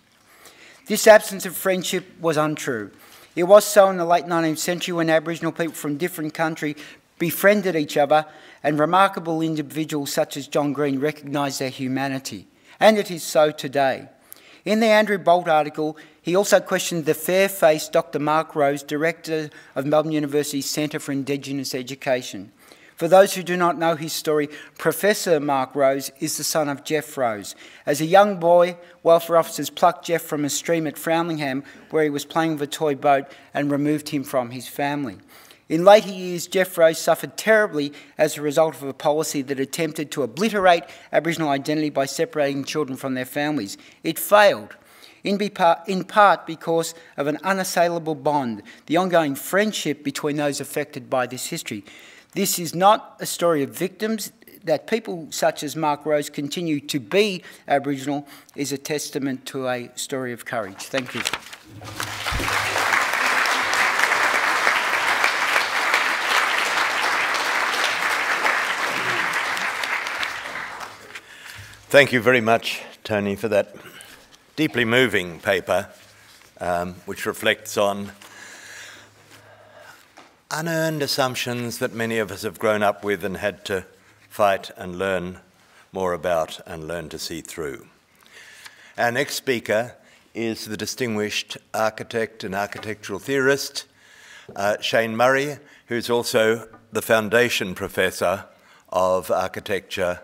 This absence of friendship was untrue. It was so in the late 19th century when Aboriginal people from different countries befriended each other, and remarkable individuals such as John Green recognised their humanity. And it is so today. In the Andrew Bolt article, he also questioned the fair-faced Dr. Mark Rose, Director of Melbourne University's Centre for Indigenous Education. For those who do not know his story, Professor Mark Rose is the son of Jeff Rose. As a young boy, welfare officers plucked Jeff from a stream at Framlingham where he was playing with a toy boat and removed him from his family. In later years, Jeff Rose suffered terribly as a result of a policy that attempted to obliterate Aboriginal identity by separating children from their families. It failed, in part because of an unassailable bond, the ongoing friendship between those affected by this history. This is not a story of victims. That people such as Mark Rose continue to be Aboriginal is a testament to a story of courage. Thank you. Thank you very much, Tony, for that deeply moving paper, which reflects on unearned assumptions that many of us have grown up with and had to fight and learn more about and learn to see through. Our next speaker is the distinguished architect and architectural theorist, Shane Murray, who's also the foundation professor of architecture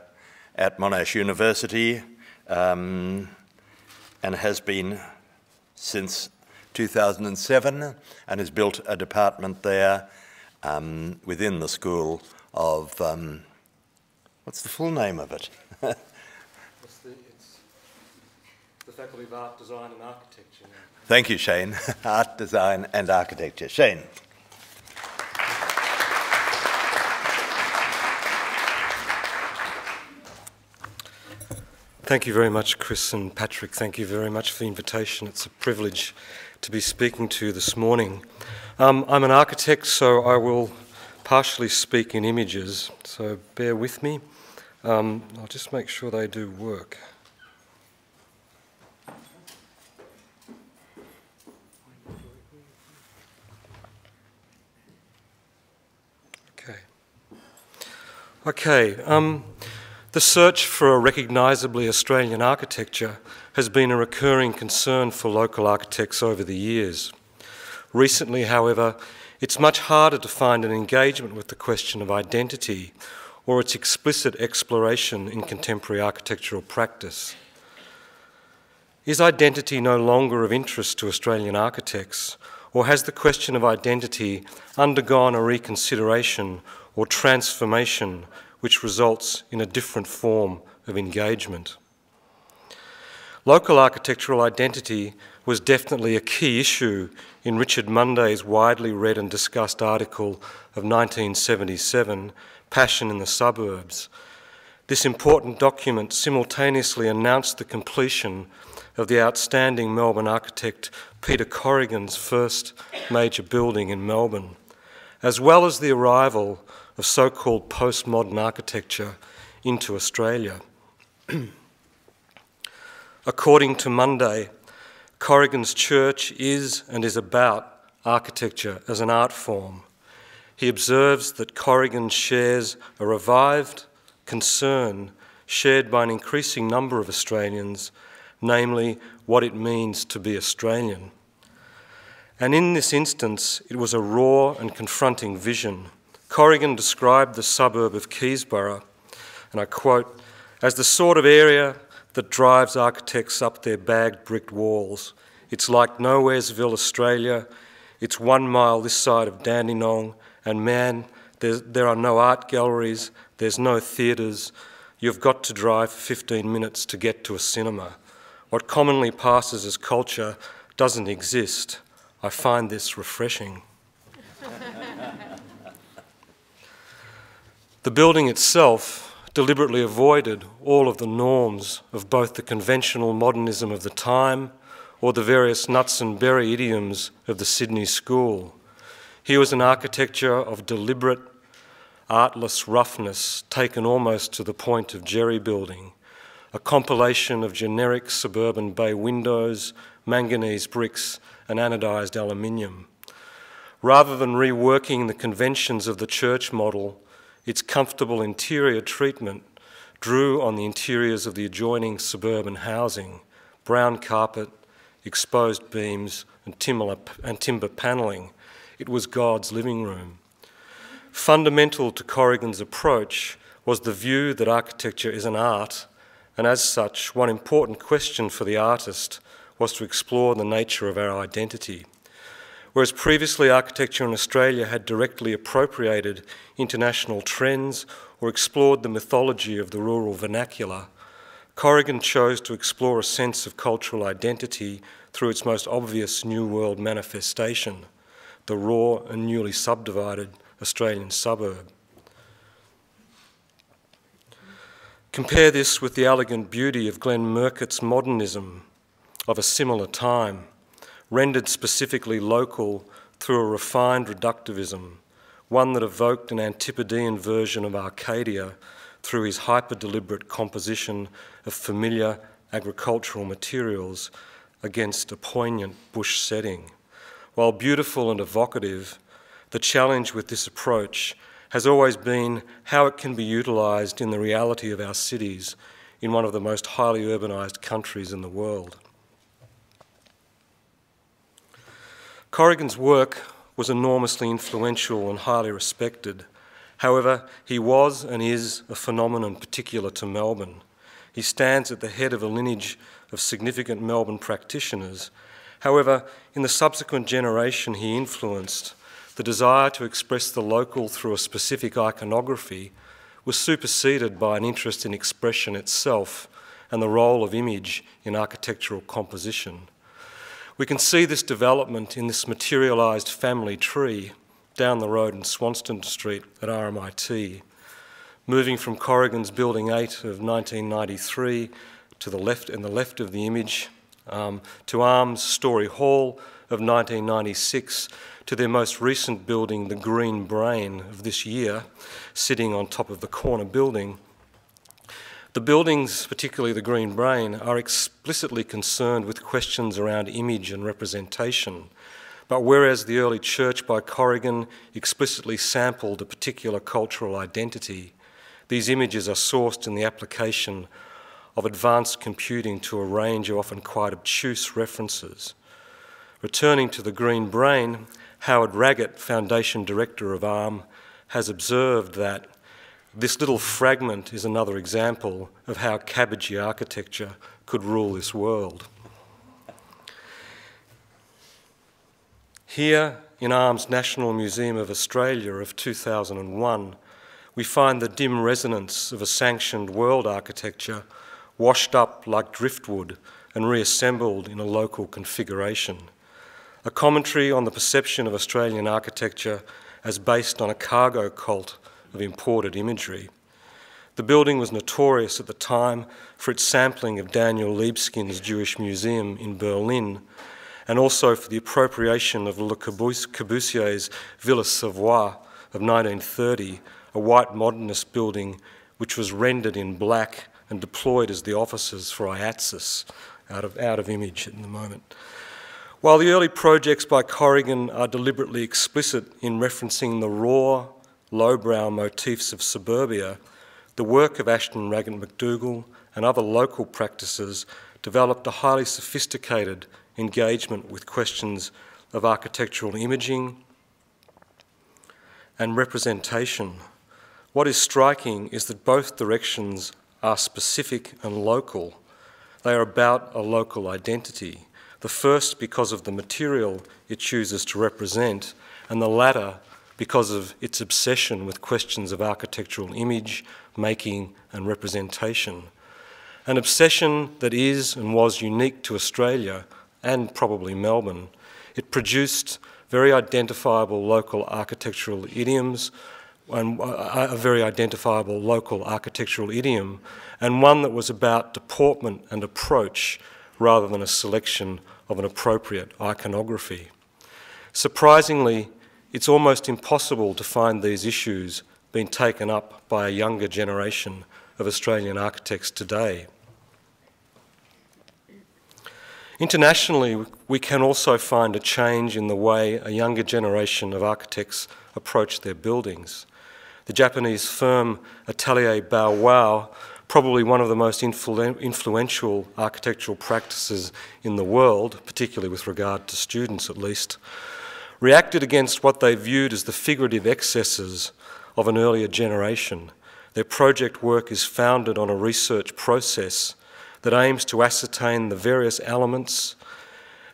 at Monash University and has been since 2007 and has built a department there within the School of, what's the full name of it? It's the Faculty of Art, Design and Architecture. Thank you, Shane. Art, Design and Architecture. Shane. Thank you very much, Chris and Patrick. Thank you very much for the invitation. It's a privilege to be speaking to you this morning. I'm an architect, so I will partially speak in images, so bear with me. I'll just make sure they do work. Okay. The search for a recognisably Australian architecture has been a recurring concern for local architects over the years. Recently, however, it's much harder to find an engagement with the question of identity or its explicit exploration in contemporary architectural practice. Is identity no longer of interest to Australian architects, or has the question of identity undergone a reconsideration or transformation which results in a different form of engagement? Local architectural identity was definitely a key issue in Richard Munday's widely read and discussed article of 1977, Passion in the Suburbs. This important document simultaneously announced the completion of the outstanding Melbourne architect Peter Corrigan's first major building in Melbourne, as well as the arrival of so-called postmodern architecture into Australia. According to Munday, Corrigan's church is and is about architecture as an art form. He observes that Corrigan shares a revived concern shared by an increasing number of Australians, namely what it means to be Australian. And in this instance, it was a raw and confronting vision. Corrigan described the suburb of Keysborough, and I quote, as the sort of area that drives architects up their bagged brick walls. It's like Nowheresville, Australia. It's 1 mile this side of Dandenong, and man, There are no art galleries, there's no theatres. You've got to drive for 15 minutes to get to a cinema. What commonly passes as culture doesn't exist. I find this refreshing. The building itself deliberately avoided all of the norms of both the conventional modernism of the time or the various nuts and berry idioms of the Sydney school. Here was an architecture of deliberate, artless roughness taken almost to the point of jerry building, a compilation of generic suburban bay windows, manganese bricks and anodised aluminium. Rather than reworking the conventions of the church model, its comfortable interior treatment drew on the interiors of the adjoining suburban housing, brown carpet, exposed beams and timber panelling. It was God's living room. Fundamental to Corrigan's approach was the view that architecture is an art, and as such, one important question for the artist was to explore the nature of our identity. Whereas previously architecture in Australia had directly appropriated international trends or explored the mythology of the rural vernacular, Corrigan chose to explore a sense of cultural identity through its most obvious New World manifestation, the raw and newly subdivided Australian suburb. Compare this with the elegant beauty of Glenn Murcutt's modernism of a similar time, rendered specifically local through a refined reductivism, one that evoked an Antipodean version of Arcadia through his hyper-deliberate composition of familiar agricultural materials against a poignant bush setting. While beautiful and evocative, the challenge with this approach has always been how it can be utilised in the reality of our cities in one of the most highly urbanised countries in the world. Corrigan's work was enormously influential and highly respected. However, he was and is a phenomenon particular to Melbourne. He stands at the head of a lineage of significant Melbourne practitioners. However, in the subsequent generation he influenced, the desire to express the local through a specific iconography was superseded by an interest in expression itself and the role of image in architectural composition. We can see this development in this materialised family tree down the road in Swanston Street at RMIT, moving from Corrigan's Building 8 of 1993 to the left of the image, to Arms Story Hall of 1996, to their most recent building, the Green Brain of this year, sitting on top of the corner building. The buildings, particularly the Green Brain, are explicitly concerned with questions around image and representation. But whereas the early church by Corrigan explicitly sampled a particular cultural identity, these images are sourced in the application of advanced computing to a range of often quite obtuse references. Returning to the Green Brain, Howard Raggett, Foundation Director of ARM, has observed that this little fragment is another example of how cabbagey architecture could rule this world. Here in ARM's National Museum of Australia of 2001, we find the dim resonance of a sanctioned world architecture washed up like driftwood and reassembled in a local configuration. A commentary on the perception of Australian architecture as based on a cargo cult of imported imagery. The building was notorious at the time for its sampling of Daniel Liebeskind's Jewish Museum in Berlin, and also for the appropriation of Le Corbusier's Villa Savoie of 1930, a white modernist building which was rendered in black and deployed as the offices for IATSIS, out of image at the moment. While the early projects by Corrigan are deliberately explicit in referencing the raw, lowbrow motifs of suburbia, the work of Ashton Raggett McDougall and other local practices developed a highly sophisticated engagement with questions of architectural imaging and representation. What is striking is that both directions are specific and local. They are about a local identity. The first because of the material it chooses to represent, and the latter because of its obsession with questions of architectural image, making and representation. An obsession that is and was unique to Australia and probably Melbourne. It produced very identifiable local architectural idioms, and a very identifiable local architectural idiom, and one that was about deportment and approach rather than a selection of an appropriate iconography. Surprisingly, it's almost impossible to find these issues being taken up by a younger generation of Australian architects today. Internationally, we can also find a change in the way a younger generation of architects approach their buildings. The Japanese firm Atelier Bow Wow, probably one of the most influential architectural practices in the world, particularly with regard to students at least, reacted against what they viewed as the figurative excesses of an earlier generation. Their project work is founded on a research process that aims to ascertain the various elements,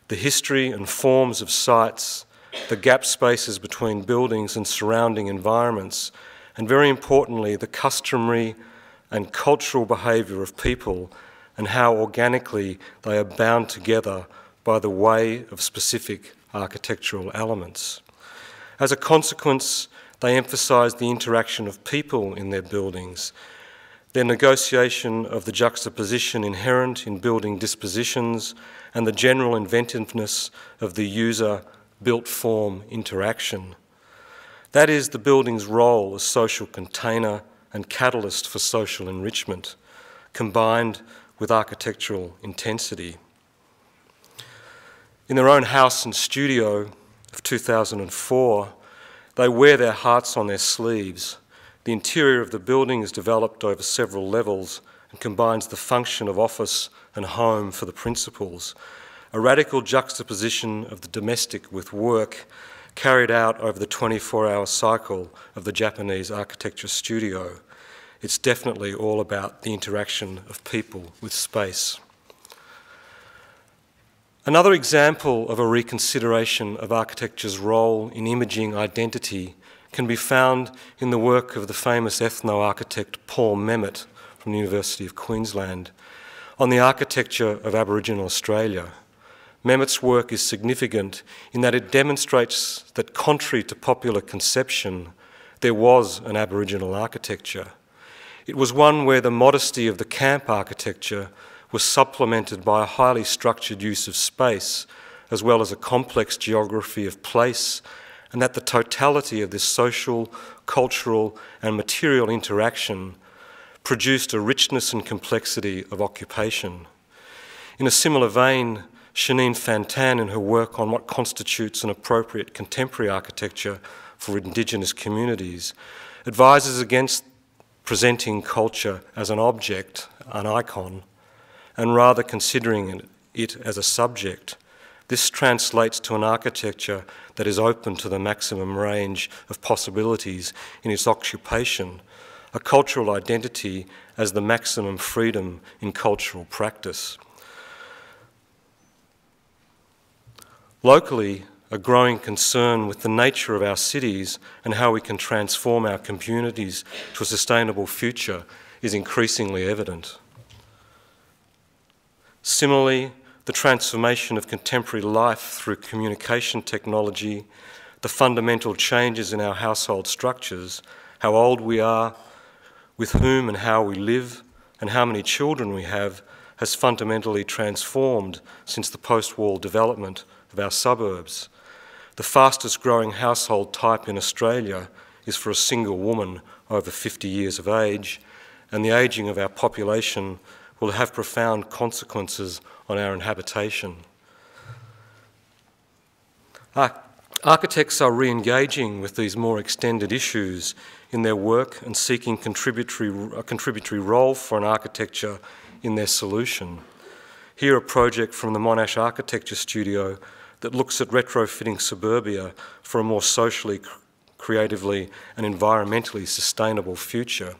the history and forms of sites, the gap spaces between buildings and surrounding environments, and very importantly, the customary and cultural behaviour of people and how organically they are bound together by the way of specific architectural elements. As a consequence, they emphasise the interaction of people in their buildings, their negotiation of the juxtaposition inherent in building dispositions, and the general inventiveness of the user-built form interaction. That is the building's role as social container and catalyst for social enrichment, combined with architectural intensity. In their own house and studio of 2004, they wear their hearts on their sleeves. The interior of the building is developed over several levels and combines the function of office and home for the principals. A radical juxtaposition of the domestic with work carried out over the 24-hour cycle of the Japanese architecture studio. It's definitely all about the interaction of people with space. Another example of a reconsideration of architecture's role in imaging identity can be found in the work of the famous ethno-architect Paul Memmott from the University of Queensland on the architecture of Aboriginal Australia. Memmott's work is significant in that it demonstrates that, contrary to popular conception, there was an Aboriginal architecture. It was one where the modesty of the camp architecture was supplemented by a highly structured use of space, as well as a complex geography of place, and that the totality of this social, cultural and material interaction produced a richness and complexity of occupation. In a similar vein, Janine Fantan, in her work on what constitutes an appropriate contemporary architecture for Indigenous communities, advises against presenting culture as an object, an icon, and rather considering it as a subject. This translates to an architecture that is open to the maximum range of possibilities in its occupation, a cultural identity as the maximum freedom in cultural practice. Locally, a growing concern with the nature of our cities and how we can transform our communities to a sustainable future is increasingly evident. Similarly, the transformation of contemporary life through communication technology, the fundamental changes in our household structures, how old we are, with whom and how we live, and how many children we have, has fundamentally transformed since the post-war development of our suburbs. The fastest growing household type in Australia is for a single woman over 50 years of age, and the ageing of our population will have profound consequences on our inhabitation. Architects are re-engaging with these more extended issues in their work and seeking a contributory role for an architecture in their solution. Here, a project from the Monash Architecture Studio that looks at retrofitting suburbia for a more socially, creatively and environmentally sustainable future.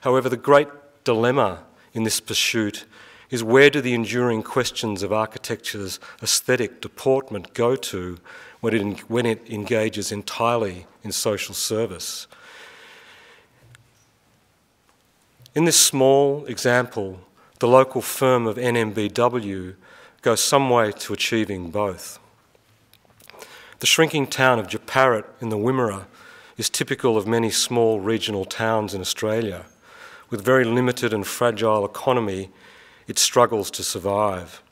However, the great dilemma in this pursuit is where do the enduring questions of architecture's aesthetic deportment go to when it engages entirely in social service? In this small example, the local firm of NMBW goes some way to achieving both. The shrinking town of Japarit in the Wimmera is typical of many small regional towns in Australia. With very limited and fragile economy, it struggles to survive.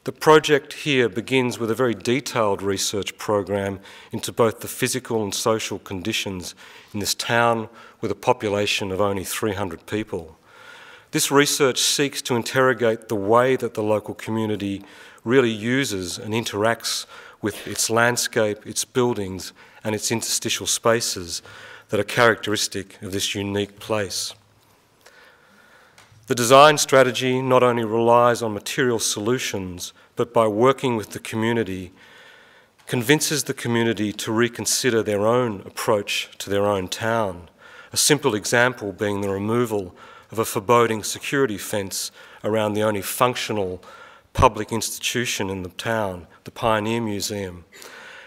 The project here begins with a very detailed research program into both the physical and social conditions in this town with a population of only 300 people. This research seeks to interrogate the way that the local community really uses and interacts with its landscape, its buildings, and its interstitial spaces that are characteristic of this unique place. The design strategy not only relies on material solutions, but by working with the community, convinces the community to reconsider their own approach to their own town. A simple example being the removal of a foreboding security fence around the only functional public institution in the town, the Pioneer Museum.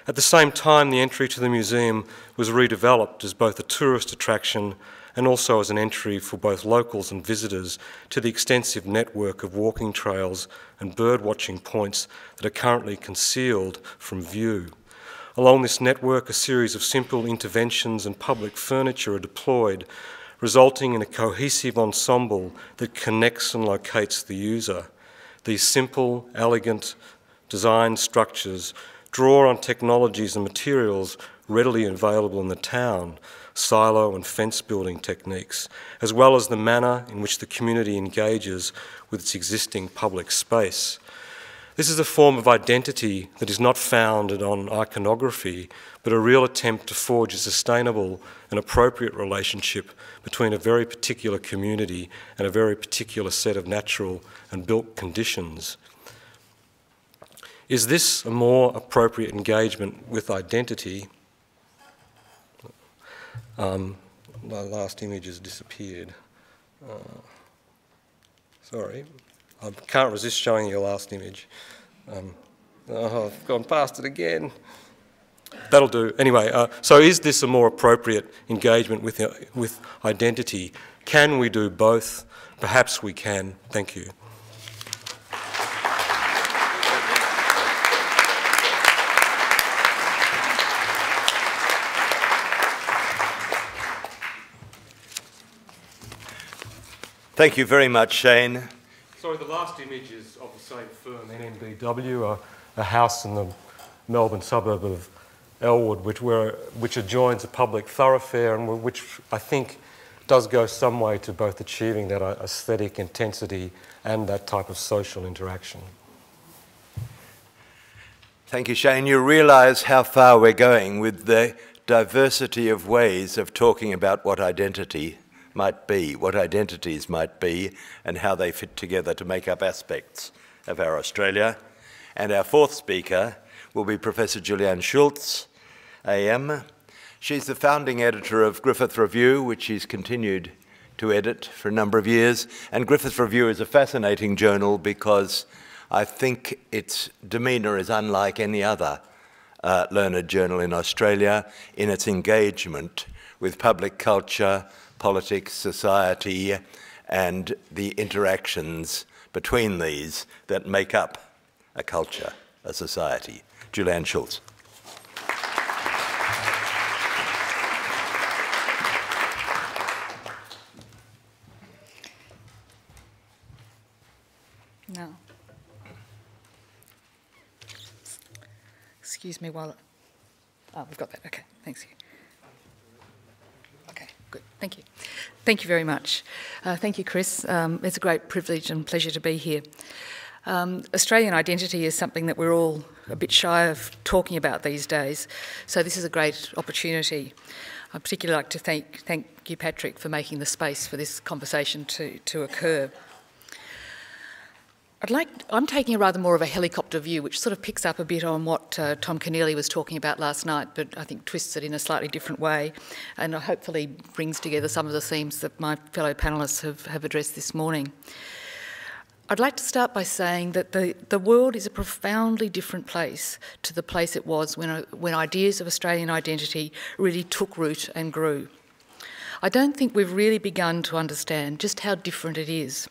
At the same time, the entry to the museum was redeveloped as both a tourist attraction and also as an entry for both locals and visitors to the extensive network of walking trails and bird-watching points that are currently concealed from view. Along this network, a series of simple interventions and public furniture are deployed, resulting in a cohesive ensemble that connects and locates the user. These simple, elegant design structures draw on technologies and materials readily available in the town, silo and fence building techniques, as well as the manner in which the community engages with its existing public space. This is a form of identity that is not founded on iconography, but a real attempt to forge a sustainable and appropriate relationship between a very particular community and a very particular set of natural and built conditions. Is this a more appropriate engagement with identity? My last image has disappeared. Sorry, I can't resist showing you the last image. I've gone past it again. That'll do. Anyway, so is this a more appropriate engagement with identity? Can we do both? Perhaps we can. Thank you. Thank you very much, Shane. Sorry, the last image is of the same firm, NMBW, a house in the Melbourne suburb of Elwood, which adjoins a public thoroughfare and which I think does go some way to both achieving that aesthetic intensity and that type of social interaction. Thank you, Shane. You realise how far we're going with the diversity of ways of talking about what identity might be, what identities might be, and how they fit together to make up aspects of our Australia. And our fourth speaker will be Professor Julianne Schultz, AM. She's the founding editor of Griffith Review, which she's continued to edit for a number of years. And Griffith Review is a fascinating journal because I think its demeanour is unlike any other learned journal in Australia in its engagement with public culture, politics, society, and the interactions between these that make up a culture, a society. Julianne Schultz. No. Excuse me while... Oh, we've got that. Okay, thanks. Okay, good. Thank you. Thank you very much. Thank you, Chris. It's a great privilege and pleasure to be here. Australian identity is something that we're all a bit shy of talking about these days, so this is a great opportunity. I'd particularly like to thank you, Patrick, for making the space for this conversation to occur. I'm taking a rather more of a helicopter view, which sort of picks up a bit on what Tom Keneally was talking about last night, but I think twists it in a slightly different way, and hopefully brings together some of the themes that my fellow panellists have addressed this morning. I'd like to start by saying that the world is a profoundly different place to the place it was when ideas of Australian identity really took root and grew. I don't think we've really begun to understand just how different it is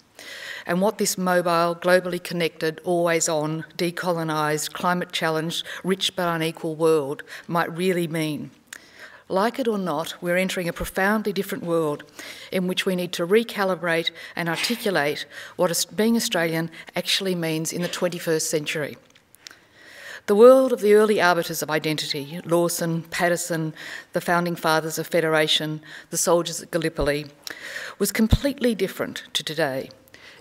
and what this mobile, globally connected, always-on, decolonised, climate-challenged, rich but unequal world might really mean. Like it or not, we're entering a profoundly different world in which we need to recalibrate and articulate what being Australian actually means in the 21st century. The world of the early arbiters of identity, Lawson, Patterson, the founding fathers of Federation, the soldiers at Gallipoli, was completely different to today.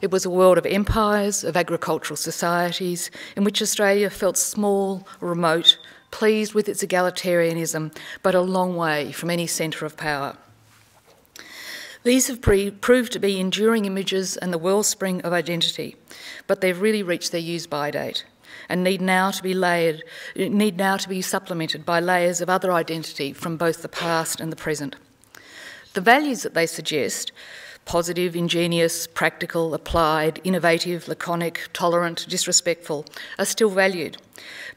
It was a world of empires, of agricultural societies, in which Australia felt small, remote, pleased with its egalitarianism, but a long way from any centre of power. These have proved to be enduring images and the wellspring of identity, but they've really reached their use-by date and need now to be supplemented by layers of other identity from both the past and the present. The values that they suggest, positive, ingenious, practical, applied, innovative, laconic, tolerant, disrespectful, are still valued.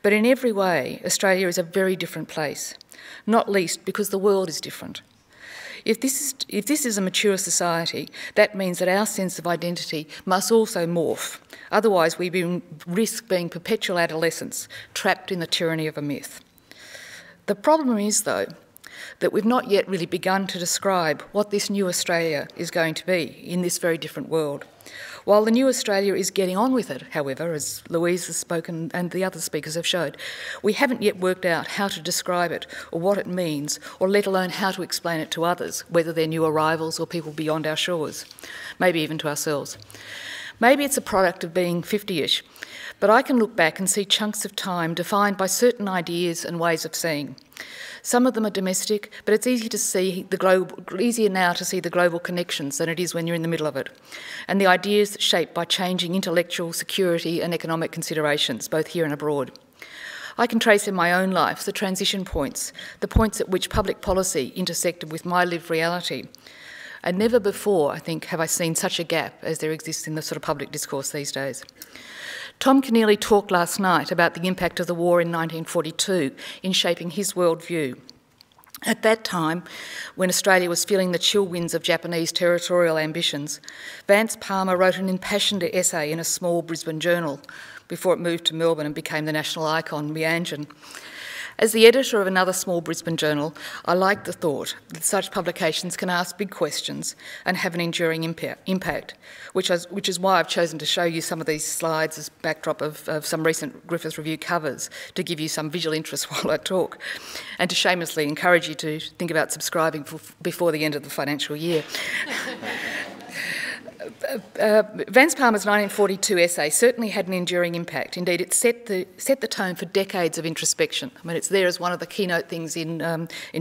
But in every way, Australia is a very different place, not least because the world is different. If this is a mature society, that means that our sense of identity must also morph. Otherwise, we risk being perpetual adolescents, trapped in the tyranny of a myth. The problem is, though, that we've not yet really begun to describe what this new Australia is going to be in this very different world. While the new Australia is getting on with it, however, as Louise has spoken and the other speakers have showed, we haven't yet worked out how to describe it or what it means, or let alone how to explain it to others, whether they're new arrivals or people beyond our shores, maybe even to ourselves. Maybe it's a product of being 50-ish, but I can look back and see chunks of time defined by certain ideas and ways of seeing. Some of them are domestic, but it's easier now to see the global connections than it is when you're in the middle of it, and the ideas shaped by changing intellectual, security and economic considerations, both here and abroad. I can trace in my own life the transition points, the points at which public policy intersected with my lived reality. And never before, I think, have I seen such a gap as there exists in the sort of public discourse these days. Tom Keneally talked last night about the impact of the war in 1942 in shaping his worldview. At that time, when Australia was feeling the chill winds of Japanese territorial ambitions, Vance Palmer wrote an impassioned essay in a small Brisbane journal before it moved to Melbourne and became the national icon, Meanjin. As the editor of another small Brisbane journal, I like the thought that such publications can ask big questions and have an enduring impact, which is why I've chosen to show you some of these slides as backdrop of some recent Griffith Review covers to give you some visual interest while I talk, and to shamelessly encourage you to think about subscribing before the end of the financial year. Vance Palmer's 1942 essay certainly had an enduring impact. Indeed, it set the tone for decades of introspection. I mean, it's there as one of the keynote things in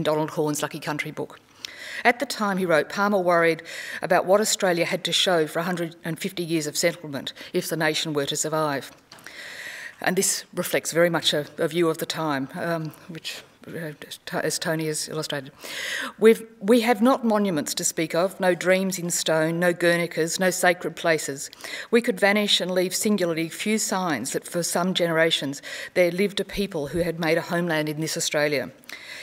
Donald Horne's Lucky Country book. At the time, he wrote, Palmer worried about what Australia had to show for 150 years of settlement if the nation were to survive. And this reflects very much a view of the time, which, as Tony has illustrated. We have not monuments to speak of, no dreams in stone, no Guernicas, no sacred places. We could vanish and leave singularly few signs that for some generations there lived a people who had made a homeland in this Australia.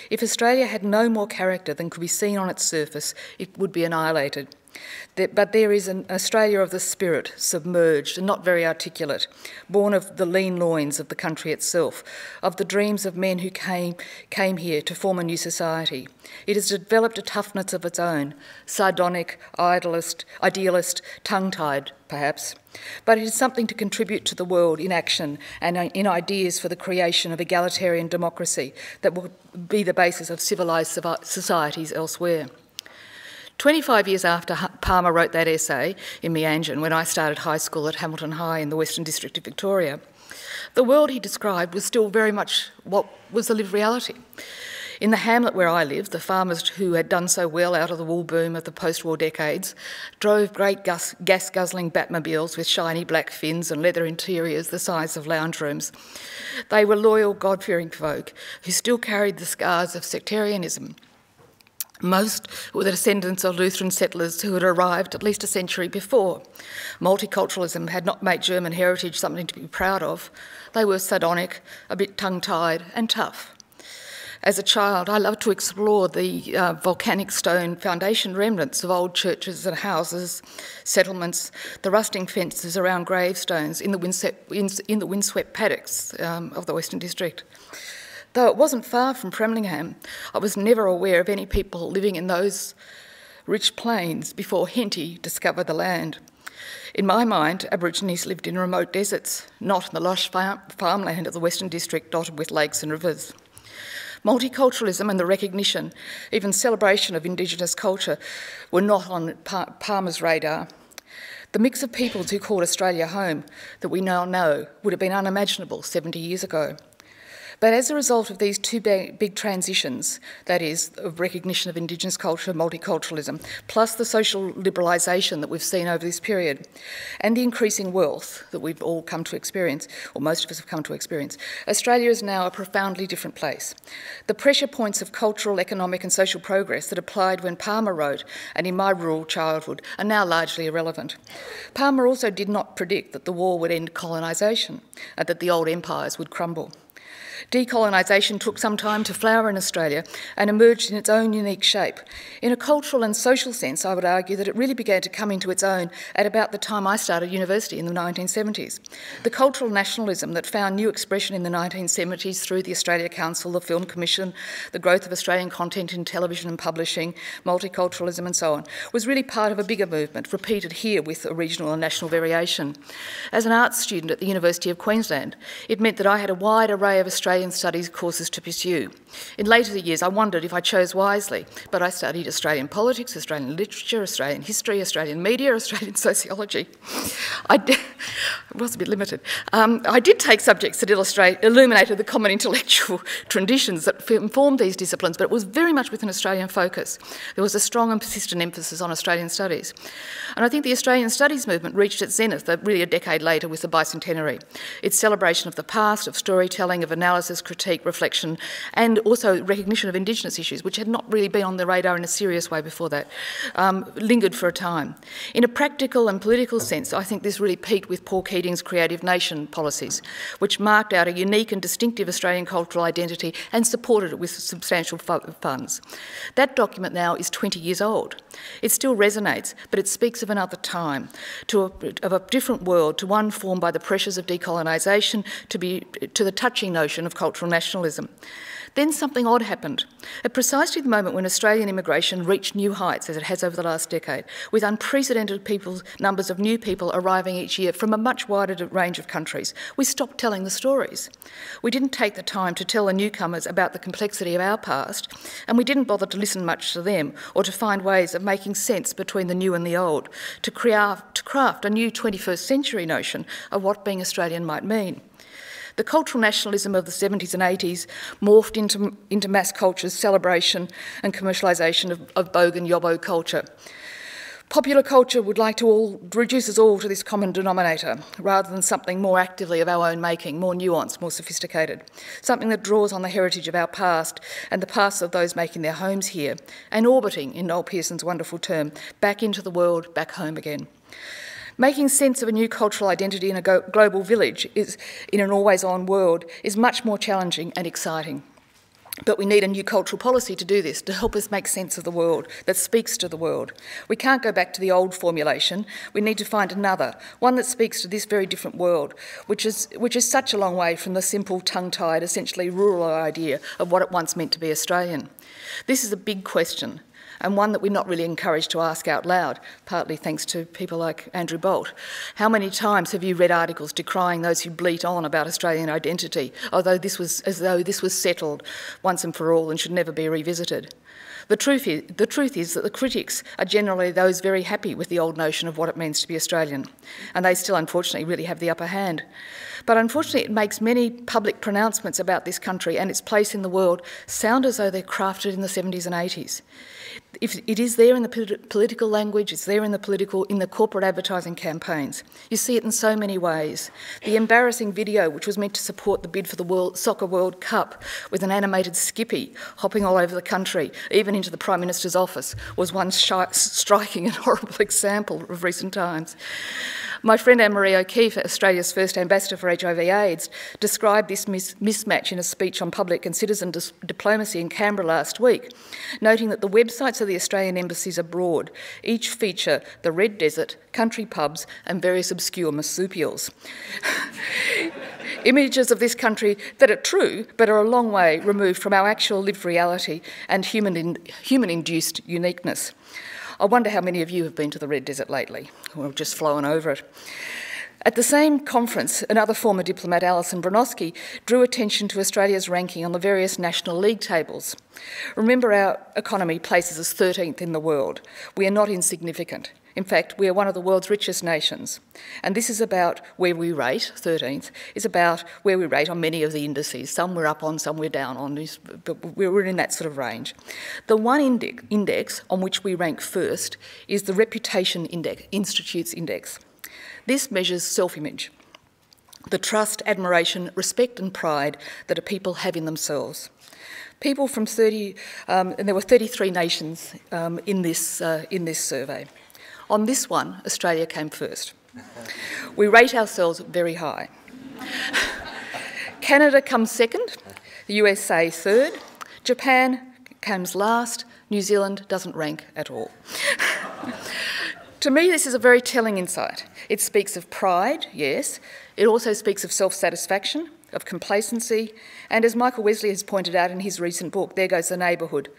If Australia had no more character than could be seen on its surface, it would be annihilated. But there is an Australia of the spirit, submerged and not very articulate, born of the lean loins of the country itself, of the dreams of men who came here to form a new society. It has developed a toughness of its own, sardonic, idealist, tongue-tied, perhaps. But it is something to contribute to the world in action and in ideas for the creation of egalitarian democracy that will be the basis of civilised societies elsewhere. 25 years after Palmer wrote that essay in Meanjin, when I started high school at Hamilton High in the Western District of Victoria, the world he described was still very much what was the lived reality. In the hamlet where I lived, the farmers who had done so well out of the wool boom of the post-war decades drove great gas-guzzling Batmobiles with shiny black fins and leather interiors the size of lounge rooms. They were loyal, God-fearing folk who still carried the scars of sectarianism. Most were the descendants of Lutheran settlers who had arrived at least a century before. Multiculturalism had not made German heritage something to be proud of. They were sardonic, a bit tongue-tied and tough. As a child, I loved to explore the volcanic stone foundation remnants of old churches and houses, settlements, the rusting fences around gravestones in the windswept paddocks of the Western District. Though it wasn't far from Framlingham, I was never aware of any people living in those rich plains before Henty discovered the land. In my mind, Aborigines lived in remote deserts, not in the lush farmland of the Western District dotted with lakes and rivers. Multiculturalism and the recognition, even celebration of Indigenous culture, were not on Palmer's radar. The mix of peoples who called Australia home that we now know would have been unimaginable 70 years ago. But as a result of these two big transitions, that is, of recognition of Indigenous culture, multiculturalism, plus the social liberalisation that we've seen over this period, and the increasing wealth that we've all come to experience, or most of us have come to experience, Australia is now a profoundly different place. The pressure points of cultural, economic and social progress that applied when Palmer wrote, and in my rural childhood, are now largely irrelevant. Palmer also did not predict that the war would end colonisation, and that the old empires would crumble. Decolonisation took some time to flower in Australia and emerged in its own unique shape. In a cultural and social sense, I would argue that it really began to come into its own at about the time I started university in the 1970s. The cultural nationalism that found new expression in the 1970s through the Australia Council, the Film Commission, the growth of Australian content in television and publishing, multiculturalism and so on, was really part of a bigger movement, repeated here with a regional and national variation. As an arts student at the University of Queensland, it meant that I had a wide array of Australian studies courses to pursue. In later years, I wondered if I chose wisely, but I studied Australian politics, Australian literature, Australian history, Australian media, Australian sociology. It was a bit limited. I did take subjects that illuminated the common intellectual traditions that informed these disciplines, but it was very much with an Australian focus. There was a strong and persistent emphasis on Australian studies. And I think the Australian studies movement reached its zenith really a decade later with the bicentenary. Its celebration of the past, of storytelling, of analysis, critique, reflection, and also recognition of Indigenous issues, which had not really been on the radar in a serious way before that, lingered for a time. In a practical and political sense, I think this really peaked with Paul Keating's Creative Nation policies, which marked out a unique and distinctive Australian cultural identity and supported it with substantial funds. That document now is 20 years old. It still resonates, but it speaks of another time, of a different world, to one formed by the pressures of decolonisation, to the touching notion of cultural nationalism. Then something odd happened. At precisely the moment when Australian immigration reached new heights, as it has over the last decade, with unprecedented numbers of new people arriving each year from a much wider range of countries, we stopped telling the stories. We didn't take the time to tell the newcomers about the complexity of our past, and we didn't bother to listen much to them or to find ways of making sense between the new and the old, to craft a new 21st century notion of what being Australian might mean. The cultural nationalism of the 70s and 80s morphed into mass culture's celebration and commercialisation of bogan yobbo culture. Popular culture would like to reduce us all to this common denominator, rather than something more actively of our own making, more nuanced, more sophisticated, something that draws on the heritage of our past and the past of those making their homes here, and orbiting, in Noel Pearson's wonderful term, back into the world, back home again. Making sense of a new cultural identity in a global village in an always-on world is much more challenging and exciting. But we need a new cultural policy to do this, to help us make sense of the world, that speaks to the world. We can't go back to the old formulation. We need to find another, one that speaks to this very different world, which is such a long way from the simple, tongue-tied, essentially rural idea of what it once meant to be Australian. This is a big question, and one that we're not really encouraged to ask out loud, partly thanks to people like Andrew Bolt. How many times have you read articles decrying those who bleat on about Australian identity, as though this was settled once and for all and should never be revisited? The truth is that the critics are generally those very happy with the old notion of what it means to be Australian, and they still, unfortunately, really have the upper hand. But unfortunately, it makes many public pronouncements about this country and its place in the world sound as though they're crafted in the 70s and 80s. It is there in the political language, it's there in the corporate advertising campaigns. You see it in so many ways. The embarrassing video, which was meant to support the bid for the Soccer World Cup, with an animated Skippy hopping all over the country, even into the Prime Minister's office, was one striking and horrible example of recent times. My friend Anne-Marie O'Keefe, Australia's first ambassador for HIV/AIDS, described this mismatch in a speech on public and citizen diplomacy in Canberra last week, noting that the websites of the Australian embassies abroad each feature the Red Desert, country pubs and various obscure marsupials. Images of this country that are true but are a long way removed from our actual lived reality and human-induced uniqueness. I wonder how many of you have been to the Red Desert lately, or just flown over it. At the same conference, another former diplomat, Alison Bronowski, drew attention to Australia's ranking on the various national league tables. Remember, our economy places us 13th in the world. We are not insignificant. In fact, we are one of the world's richest nations. And this is about where we rate, 13th, is about where we rate on many of the indices. Some we're up on, some we're down on, but we're in that sort of range. The one index on which we rank first is the Reputation Institute's index. This measures self-image, the trust, admiration, respect and pride that a people have in themselves. People from and there were 33 nations in this survey. On this one, Australia came first. We rate ourselves very high. Canada comes second, the USA third, Japan comes last, New Zealand doesn't rank at all. To me, this is a very telling insight. It speaks of pride, yes. It also speaks of self-satisfaction, of complacency, and as Michael Wesley has pointed out in his recent book, There Goes the Neighbourhood.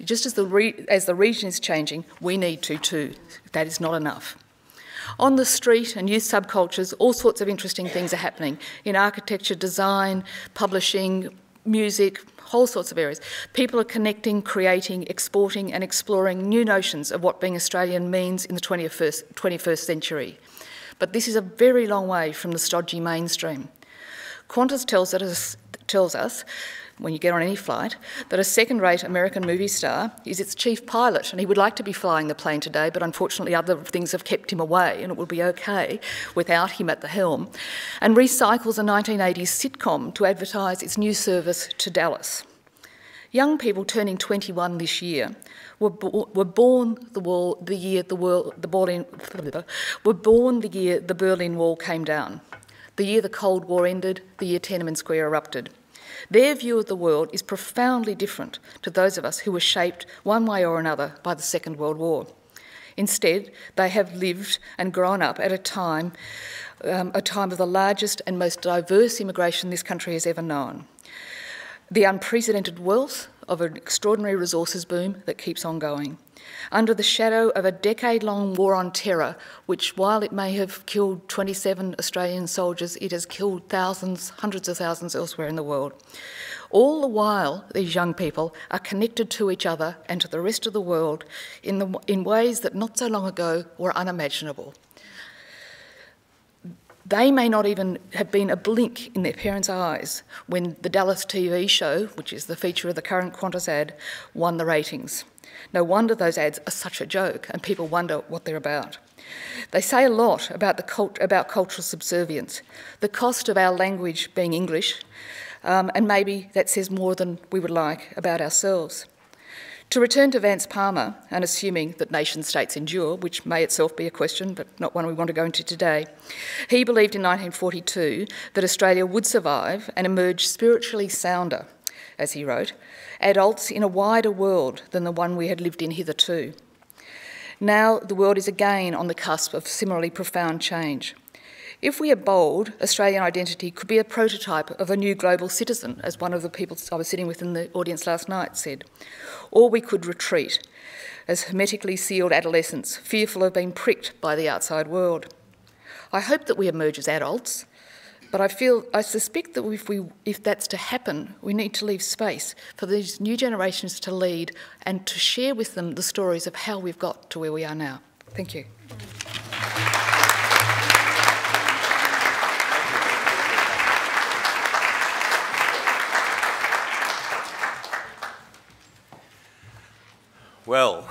Just as the region is changing, we need to too. That is not enough. On the street and youth subcultures, all sorts of interesting things are happening in architecture, design, publishing, music, whole sorts of areas. People are connecting, creating, exporting and exploring new notions of what being Australian means in the 21st century. But this is a very long way from the stodgy mainstream. Qantas tells us, when you get on any flight, that a second-rate American movie star is its chief pilot, and he would like to be flying the plane today, but unfortunately other things have kept him away, and it will be okay without him at the helm, and recycles a 1980s sitcom to advertise its new service to Dallas. Young people turning 21 this year were born the year the Berlin Wall came down, the year the Cold War ended, the year Tiananmen Square erupted. Their view of the world is profoundly different to those of us who were shaped one way or another by the Second World War. Instead, they have lived and grown up at a time of the largest and most diverse immigration this country has ever known. The unprecedented wealth of an extraordinary resources boom that keeps on going. Under the shadow of a decade-long war on terror, which, while it may have killed 27 Australian soldiers, it has killed thousands, hundreds of thousands elsewhere in the world. All the while, these young people are connected to each other and to the rest of the world in ways that not so long ago were unimaginable. They may not even have been a blink in their parents' eyes when the Dallas TV show, which is the feature of the current Qantas ad, won the ratings. No wonder those ads are such a joke and people wonder what they're about. They say a lot about cultural subservience, the cost of our language being English, and maybe that says more than we would like about ourselves. To return to Vance Palmer, and assuming that nation-states endure, which may itself be a question, but not one we want to go into today, he believed in 1942 that Australia would survive and emerge spiritually sounder, as he wrote, adults in a wider world than the one we had lived in hitherto. Now the world is again on the cusp of similarly profound change. If we are bold, Australian identity could be a prototype of a new global citizen, as one of the people I was sitting with in the audience last night said. Or we could retreat as hermetically sealed adolescents, fearful of being pricked by the outside world. I hope that we emerge as adults, but I suspect that if that's to happen, we need to leave space for these new generations to lead and to share with them the stories of how we've got to where we are now. Thank you. Well,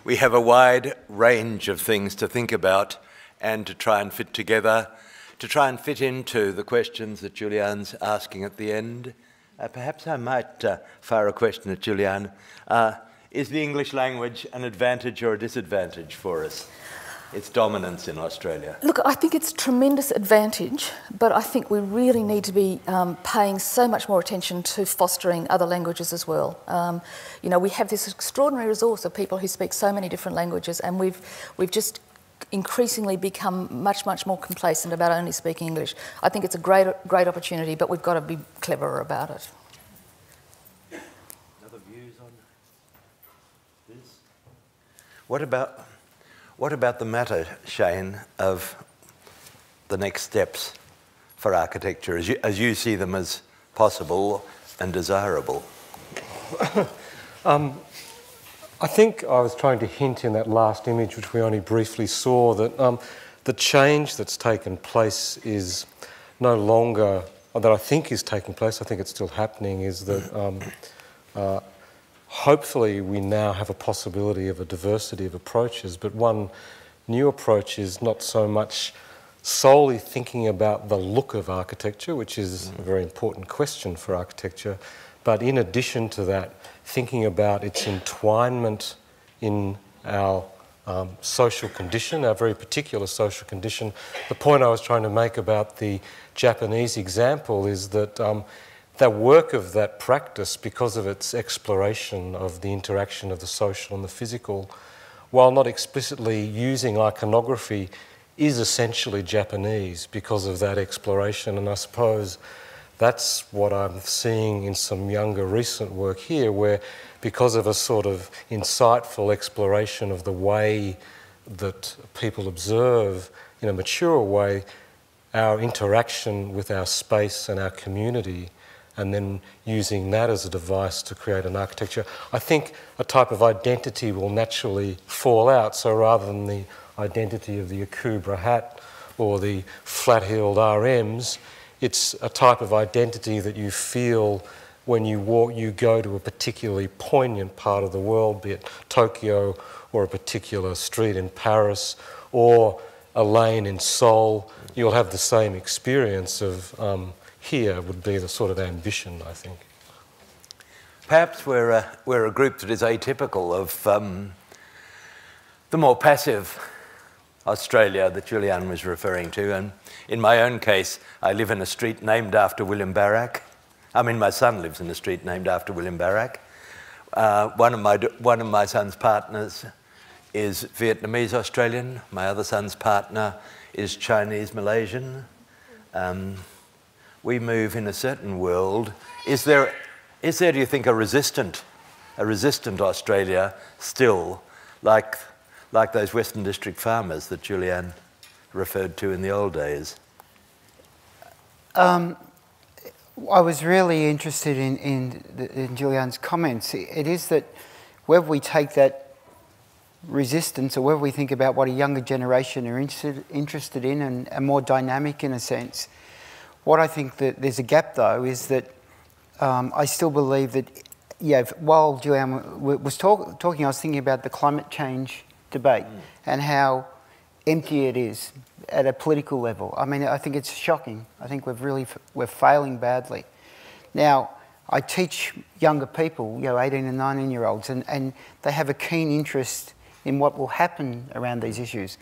we have a wide range of things to think about and to try and fit together, to try and fit into the questions that Julianne's asking at the end. Perhaps I might fire a question at Julianne. Is the English language an advantage or a disadvantage for us? Its dominance in Australia. Look, I think it's a tremendous advantage, but I think we really need to be paying so much more attention to fostering other languages as well. You know, we have this extraordinary resource of people who speak so many different languages, and we've just increasingly become much more complacent about only speaking English. I think it's a great opportunity, but we've got to be cleverer about it. Other views on this? What about the matter, Shane, of the next steps for architecture, as you see them as possible and desirable? I think I was trying to hint in that last image, which we only briefly saw, that the change that's taken place is no longer, or that I think is taking place, I think it's still happening, is that hopefully we now have a possibility of a diversity of approaches, but one new approach is not so much solely thinking about the look of architecture, which is a very important question for architecture, but in addition to that, thinking about its entwinement in our social condition, our very particular social condition. The point I was trying to make about the Japanese example is that the work of that practice, because of its exploration of the interaction of the social and the physical, while not explicitly using iconography, is essentially Japanese because of that exploration. And I suppose that's what I'm seeing in some younger recent work here, where because of a sort of insightful exploration of the way that people observe in a mature way our interaction with our space and our community, and then using that as a device to create an architecture, I think a type of identity will naturally fall out. So rather than the identity of the Akubra hat or the flat-heeled RMs, it's a type of identity that you feel when you go to a particularly poignant part of the world, be it Tokyo or a particular street in Paris or a lane in Seoul. You'll have the same experience of here would be the sort of ambition, I think. Perhaps we're a group that is atypical of the more passive Australia that Julianne was referring to. And in my own case, I live in a street named after William Barak. I mean, my son lives in a street named after William Barak. One of my son's partners is Vietnamese Australian. My other son's partner is Chinese Malaysian. We move in a certain world. Is there, do you think, a resistant Australia still, like those Western District farmers that Julianne referred to in the old days? I was really interested in Julianne's comments. It is that whether we take that resistance or whether we think about what a younger generation are interested in and are more dynamic in a sense, what I think that there's a gap though is that I still believe that, yeah, while Julianne was talking, I was thinking about the climate change debate and how empty it is at a political level. I mean, I think it's shocking. I think we're failing badly. Now, I teach younger people, 18 and 19-year-olds, and they have a keen interest in what will happen around these issues.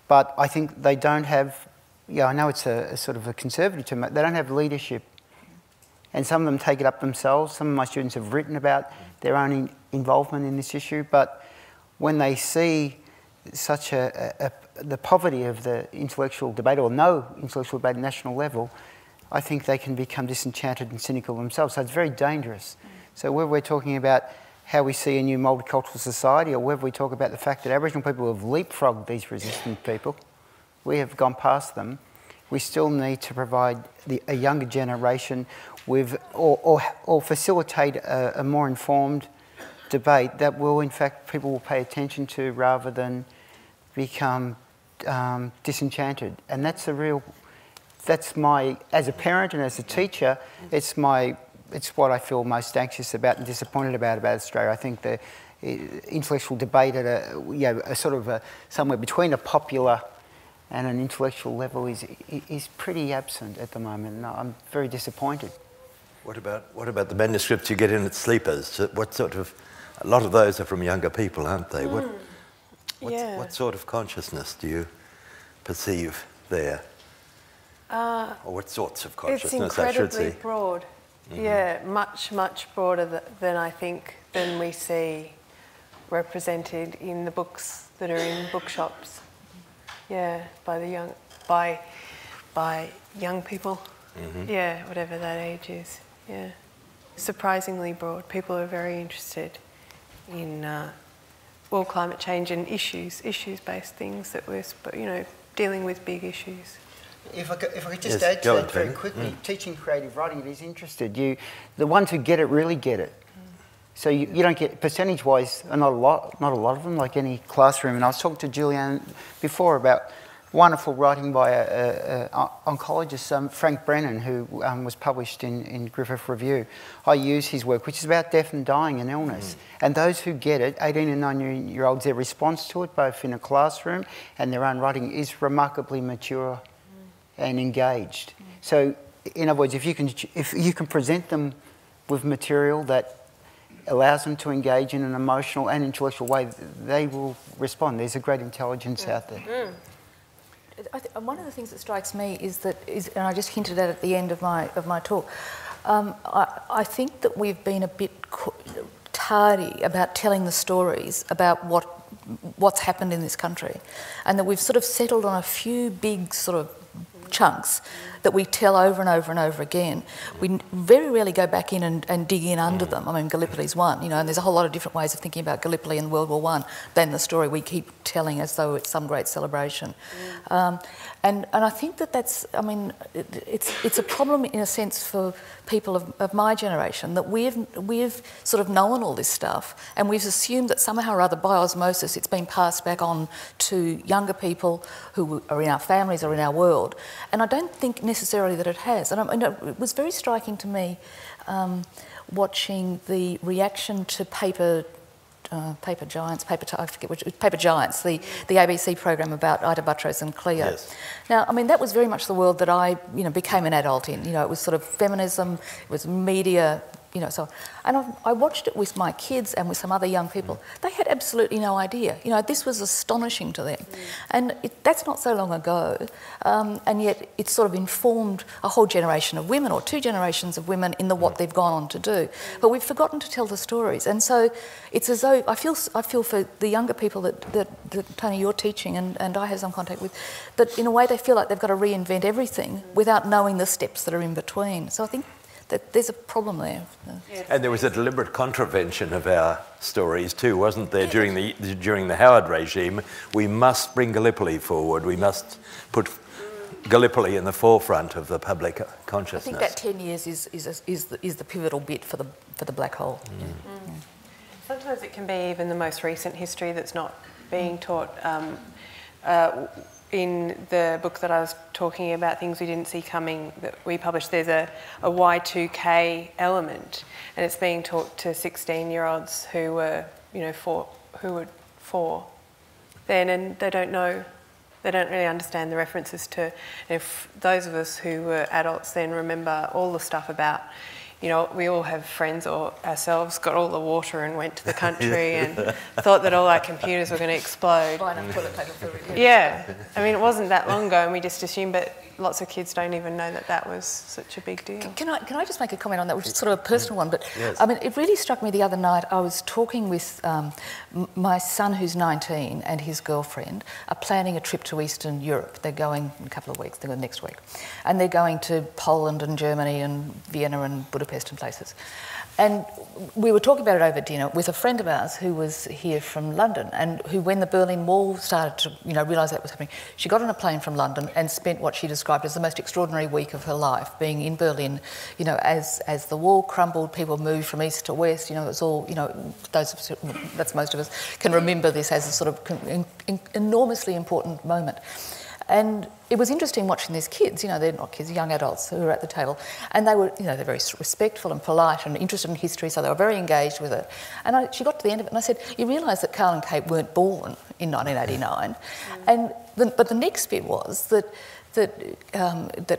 But I think they don't have, I know it's a sort of a conservative term, they don't have leadership. And some of them take it up themselves. Some of my students have written about their own involvement in this issue, but when they see such the poverty of the intellectual debate, or no intellectual debate at national level, I think they can become disenchanted and cynical themselves. So it's very dangerous. So whether we're talking about how we see a new multicultural society, or whether we talk about the fact that Aboriginal people have leapfrogged these resistant people, we have gone past them, we still need to provide a younger generation with, or facilitate a more informed debate that will, in fact, people will pay attention to rather than become disenchanted. And that's as a parent and as a teacher, it's what I feel most anxious about and disappointed about Australia. I think that intellectual debate at a sort of somewhere between a popular and an intellectual level is pretty absent at the moment, and I'm very disappointed. What about the manuscripts you get in at Sleepers? What sort of... A lot of those are from younger people, aren't they? What sort of consciousness do you perceive there? Or what sorts of consciousness, I should say? It's incredibly broad. Yeah, much, much broader than we see represented in the books that are in bookshops. Yeah, by young people. Yeah, whatever that age is. Yeah, surprisingly broad. People are very interested in climate change and issues-based things that we're, dealing with big issues. If I could just add to that very quickly, teaching creative writing, it is interested. The ones who get it really get it. So you don't get, percentage-wise, not a lot of them, like any classroom. And I was talking to Julianne before about wonderful writing by an oncologist, Frank Brennan, who was published in Griffith Review. I use his work, which is about death and dying and illness. And those who get it, 18 and 19-year-olds, their response to it, both in a classroom and their own writing, is remarkably mature and engaged. So, in other words, if you can present them with material that allows them to engage in an emotional and intellectual way, they will respond. There's a great intelligence out there. One of the things that strikes me is and I just hinted at the end of my talk, I think that we've been a bit tardy about telling the stories about what's happened in this country, and that we've sort of settled on a few big sort of chunks that we tell over and over and over again. We very rarely go back in and dig in under them. I mean, Gallipoli's one, and there's a whole lot of different ways of thinking about Gallipoli and World War I than the story we keep telling as though it's some great celebration. And I think that's, it's a problem in a sense for people of my generation, that we've sort of known all this stuff, and we've assumed that somehow or other by osmosis it's been passed back on to younger people who are in our families or in our world. And I don't think necessarily that it has. And it was very striking to me watching the reaction to Paper Giants, the ABC program about Ida Buttrose and Cleo. Yes. Now, that was very much the world that I, became an adult in. It was sort of feminism, it was media, so. And I watched it with my kids and with some other young people. They had absolutely no idea. This was astonishing to them. And that's not so long ago. And yet it sort of informed a whole generation of women, or two generations of women, in what they've gone on to do. But we've forgotten to tell the stories. And so it's as though I feel for the younger people that Tony, you're teaching and I have some contact with, that in a way they feel like they've got to reinvent everything without knowing the steps that are in between. So I think that there's a problem there. And there was a deliberate contravention of our stories too, wasn't there, during the Howard regime? We must bring Gallipoli forward. We must put Gallipoli in the forefront of the public consciousness. I think that 10 years is the pivotal bit for the black hole. Sometimes it can be even the most recent history that's not being taught. In the book that I was talking about, Things We Didn't See Coming, that we published, there's a Y2K element, and it's being taught to 16-year-olds who were, four then, and they don't really understand the references to. If those of us who were adults then remember all the stuff about, we all have friends or ourselves got all the water and went to the country and thought that all our computers were going to explode. Yeah, it wasn't that long ago, and we just assumed, but lots of kids don't even know that was such a big deal. Can I just make a comment on that, which is sort of a personal one, but yes. It really struck me the other night. I was talking with my son, who's 19, and his girlfriend are planning a trip to Eastern Europe. They're going in a couple of weeks, they're going next week, and they're going to Poland and Germany and Vienna and Budapest and places. And we were talking about it over dinner with a friend of ours who was here from London, and who, when the Berlin Wall started to, realise that was happening, she got on a plane from London and spent what she described as the most extraordinary week of her life, being in Berlin, as the wall crumbled, people moved from east to west, it was all, that's most of us, can remember this as a sort of enormously important moment. And it was interesting watching these kids, you know, they're not kids, young adults who were at the table, and they were, you know, they're very respectful and polite and interested in history, so they were very engaged with it. And she got to the end of it and I said, you realise that Carl and Kate weren't born in 1989. But the next bit was that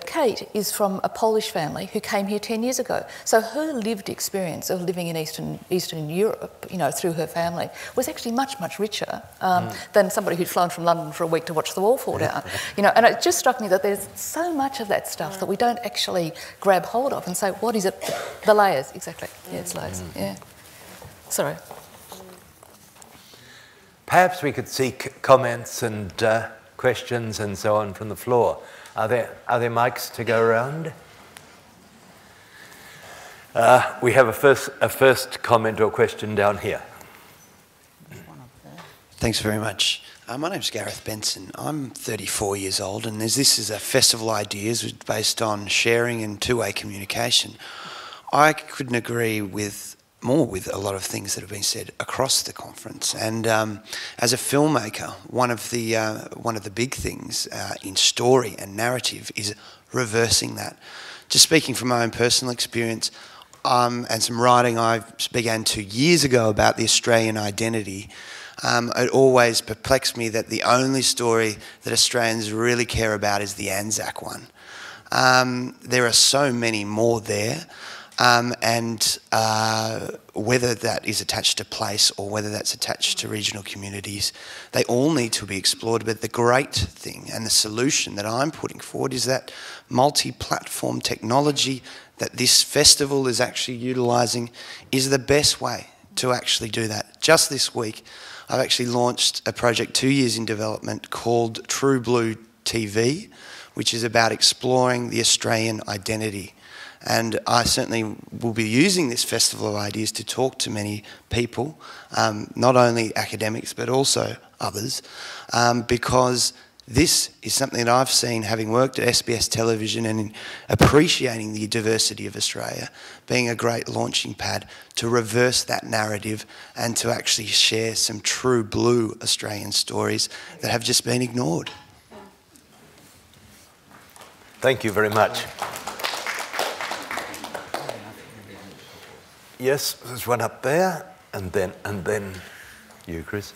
Kate is from a Polish family who came here 10 years ago. So her lived experience of living in Eastern Europe, you know, through her family, was actually much, much richer than somebody who'd flown from London for a week to watch the wall fall down. You know, and it just struck me that there's so much of that stuff that we don't actually grab hold of and say, what is it? The layers, exactly. Yeah, it's layers, yeah. Sorry. Perhaps we could seek comments and questions and so on from the floor. Are there mics to go around? We have a first comment or question down here. Thanks very much. My name's Gareth Benson. I'm 34 years old, and this is a festival ideas based on sharing and two-way communication. I couldn't agree more with a lot of things that have been said across the conference. And as a filmmaker, one of the big things in story and narrative is reversing that. Just speaking from my own personal experience and some writing I began 2 years ago about the Australian identity, it always perplexed me that the only story that Australians really care about is the Anzac one. There are so many more there. And whether that is attached to place or whether that's attached to regional communities, they all need to be explored. But the great thing and the solution that I'm putting forward is that multi-platform technology that this festival is actually utilising is the best way to actually do that. Just this week, I've actually launched a project 2 years in development called True Blue TV, which is about exploring the Australian identity. And I certainly will be using this Festival of Ideas to talk to many people, not only academics but also others, because this is something that I've seen, having worked at SBS Television and in appreciating the diversity of Australia, being a great launching pad to reverse that narrative and to actually share some true blue Australian stories that have just been ignored. Thank you very much. Yes, there's one up there, and then you, Chris.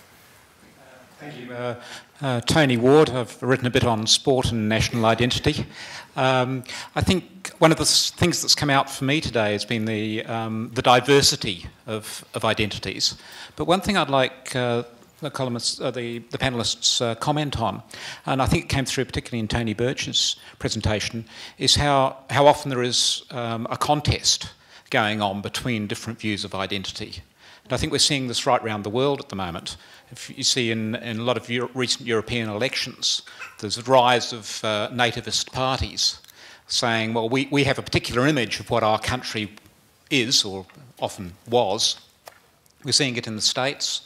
Thank you. Tony Ward. I've written a bit on sport and national identity. I think one of the things that's come out for me today has been the diversity of identities. But one thing I'd like the panellists comment on, and I think it came through particularly in Tony Birch's presentation, is how often there is a contest going on between different views of identity. And I think we're seeing this right around the world at the moment. If you see in a lot of recent European elections, there's a rise of nativist parties saying, well, we have a particular image of what our country is, or often was. We're seeing it in the States.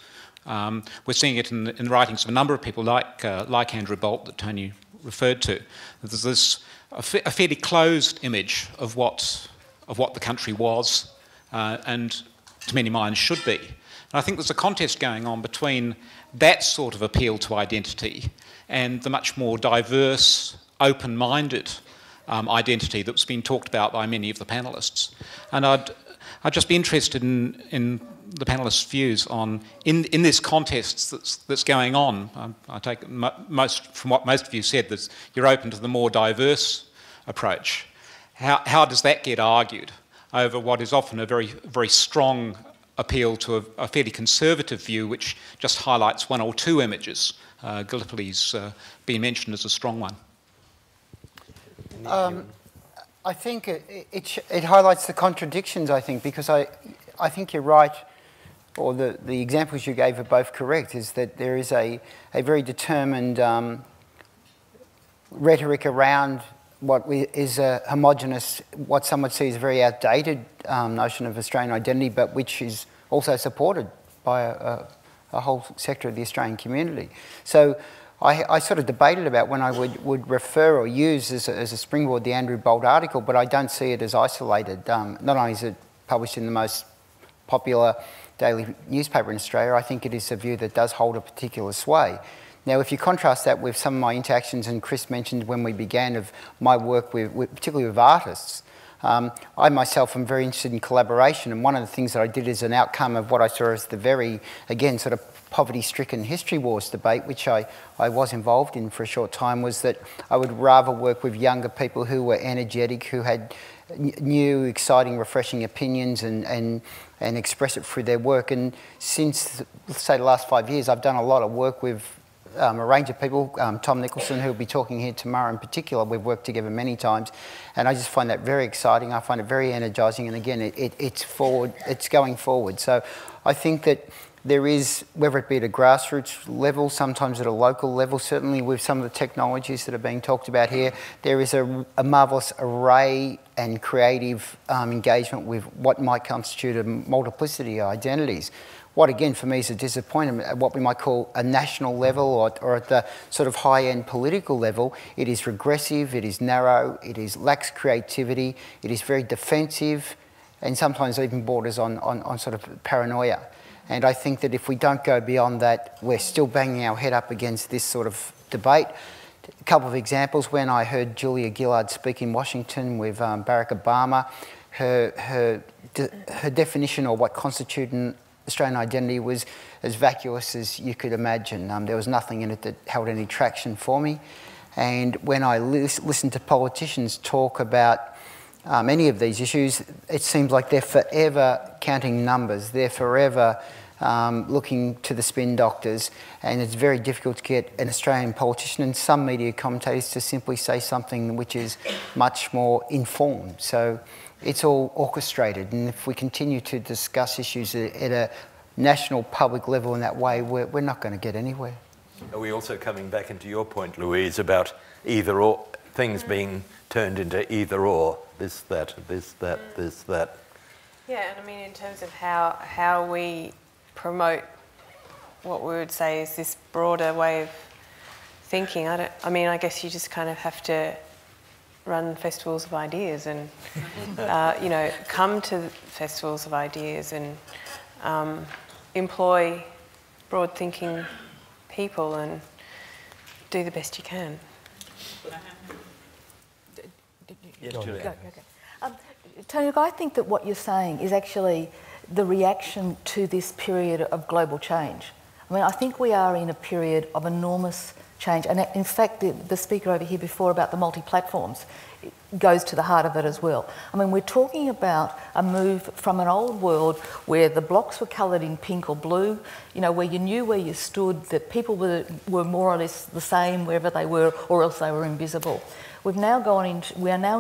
We're seeing it in the writings of a number of people like Andrew Bolt that Tony referred to. There's this a fairly closed image of what the country was and to many minds should be. And I think there's a contest going on between that sort of appeal to identity and the much more diverse, open-minded identity that's been talked about by many of the panellists. And I'd just be interested in the panellists' views on, in this contest that's going on. I take from what most of you said, that you're open to the more diverse approach. How does that get argued over what is often a very, very strong appeal to a fairly conservative view which just highlights one or two images? Gallipoli's been mentioned as a strong one. I think it highlights the contradictions, I think, because I think you're right, or the examples you gave are both correct, is that there is a very determined rhetoric around what is a homogenous, what some would see as a very outdated notion of Australian identity, but which is also supported by a whole sector of the Australian community. So I sort of debated about when I would refer or use as a springboard the Andrew Bolt article, but I don't see it as isolated. Not only is it published in the most popular daily newspaper in Australia, I think it is a view that does hold a particular sway. Now, if you contrast that with some of my interactions, and Chris mentioned when we began of my work with particularly with artists, I myself am very interested in collaboration, and one of the things that I did as an outcome of what I saw as the very, again, sort of poverty-stricken history wars debate, which I was involved in for a short time, was that I would rather work with younger people who were energetic, who had new, exciting, refreshing opinions and express it through their work. And since, say, the last 5 years, I've done a lot of work with a range of people. Tom Nicholson, who'll be talking here tomorrow in particular, we've worked together many times, and I just find that very exciting. I find it very energising, and again, it's going forward. So I think that there is, whether it be at a grassroots level, sometimes at a local level, certainly with some of the technologies that are being talked about here, there is a marvellous array and creative engagement with what might constitute a multiplicity of identities. What again for me is a disappointment at what we might call a national level or at the sort of high-end political level. It is regressive, it is narrow, it lacks creativity, it is very defensive, and sometimes even borders on sort of paranoia. And I think that if we don't go beyond that, we're still banging our head up against this sort of debate. A couple of examples: when I heard Julia Gillard speak in Washington with Barack Obama, her definition of what constituted an Australian identity was as vacuous as you could imagine. There was nothing in it that held any traction for me. And when I listen to politicians talk about any of these issues, it seems like they're forever counting numbers. They're forever looking to the spin doctors, and it's very difficult to get an Australian politician and some media commentators to simply say something which is much more informed. So it's all orchestrated, and if we continue to discuss issues at a national public level in that way, we're not going to get anywhere. Are we also coming back into your point, Louise, about either or, things being turned into either or, this, that, this, that, this, that? Yeah, and I mean in terms of how we promote what we would say is this broader way of thinking. I mean, I guess you just kind of have to run festivals of ideas and, you know, come to festivals of ideas and employ broad-thinking people and do the best you can. Yes, Julianne. Tony, look, I think that what you're saying is actually the reaction to this period of global change. I mean, I think we are in a period of enormous change, and in fact, the speaker over here before about the multi-platforms goes to the heart of it as well. I mean, we're talking about a move from an old world where the blocks were coloured in pink or blue, you know, where you knew where you stood, that people were more or less the same wherever they were, or else they were invisible. We are now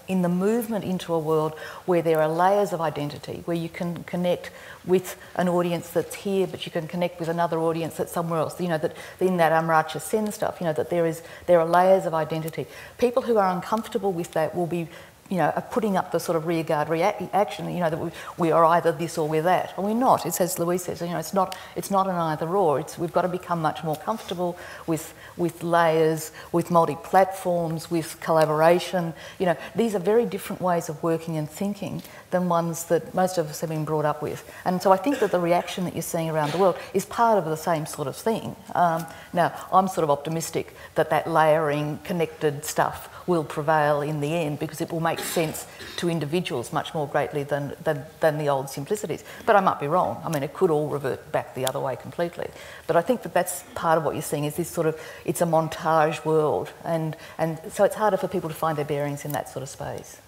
in the movement into a world where there are layers of identity, where you can connect with an audience that's here, but you can connect with another audience that's somewhere else. You know, that in that Amartya Sen stuff, you know, that there are layers of identity. People who are uncomfortable with that will be, you know, are putting up the sort of rearguard reaction, you know, that we are either this or we're that. And we're not. It's as Louise says, you know, it's not an either or. We've got to become much more comfortable with layers, with multi-platforms, with collaboration. You know, these are very different ways of working and thinking than ones that most of us have been brought up with. And so I think that the reaction that you're seeing around the world is part of the same sort of thing. Now, I'm sort of optimistic that layering, connected stuff will prevail in the end, because it will make sense to individuals much more greatly than the old simplicities. But I might be wrong. I mean, it could all revert back the other way completely. But I think that that's part of what you're seeing, is this sort of, it's a montage world. And so it's harder for people to find their bearings in that sort of space.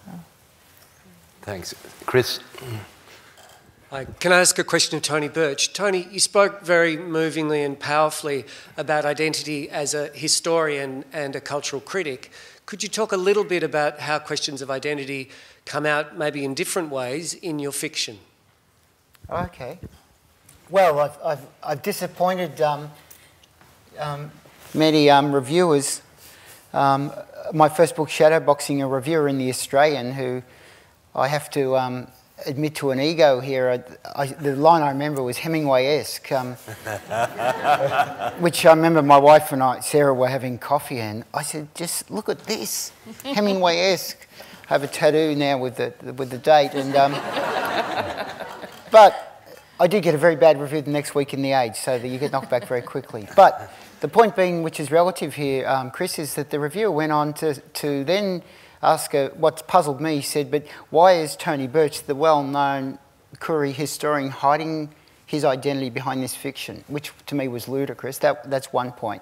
Thanks. Chris? Hi. Can I ask a question of Tony Birch? Tony, you spoke very movingly and powerfully about identity as a historian and a cultural critic. Could you talk a little bit about how questions of identity come out maybe in different ways in your fiction? Okay. Well, I've disappointed many reviewers. My first book, Shadowboxing, a reviewer in The Australian, who I have to admit to an ego here. The line I remember was Hemingway-esque, which I remember my wife and Sarah, were having coffee, and I said, just look at this, Hemingway-esque. I have a tattoo now with the date, and but I did get a very bad review the next week in The Age, so that you get knocked back very quickly. But the point being, which is relative here, Chris, is that the reviewer went on to then ask what puzzled me. He said, but why is Tony Birch, the well-known Koori historian, hiding his identity behind this fiction, which to me was ludicrous. That's one point.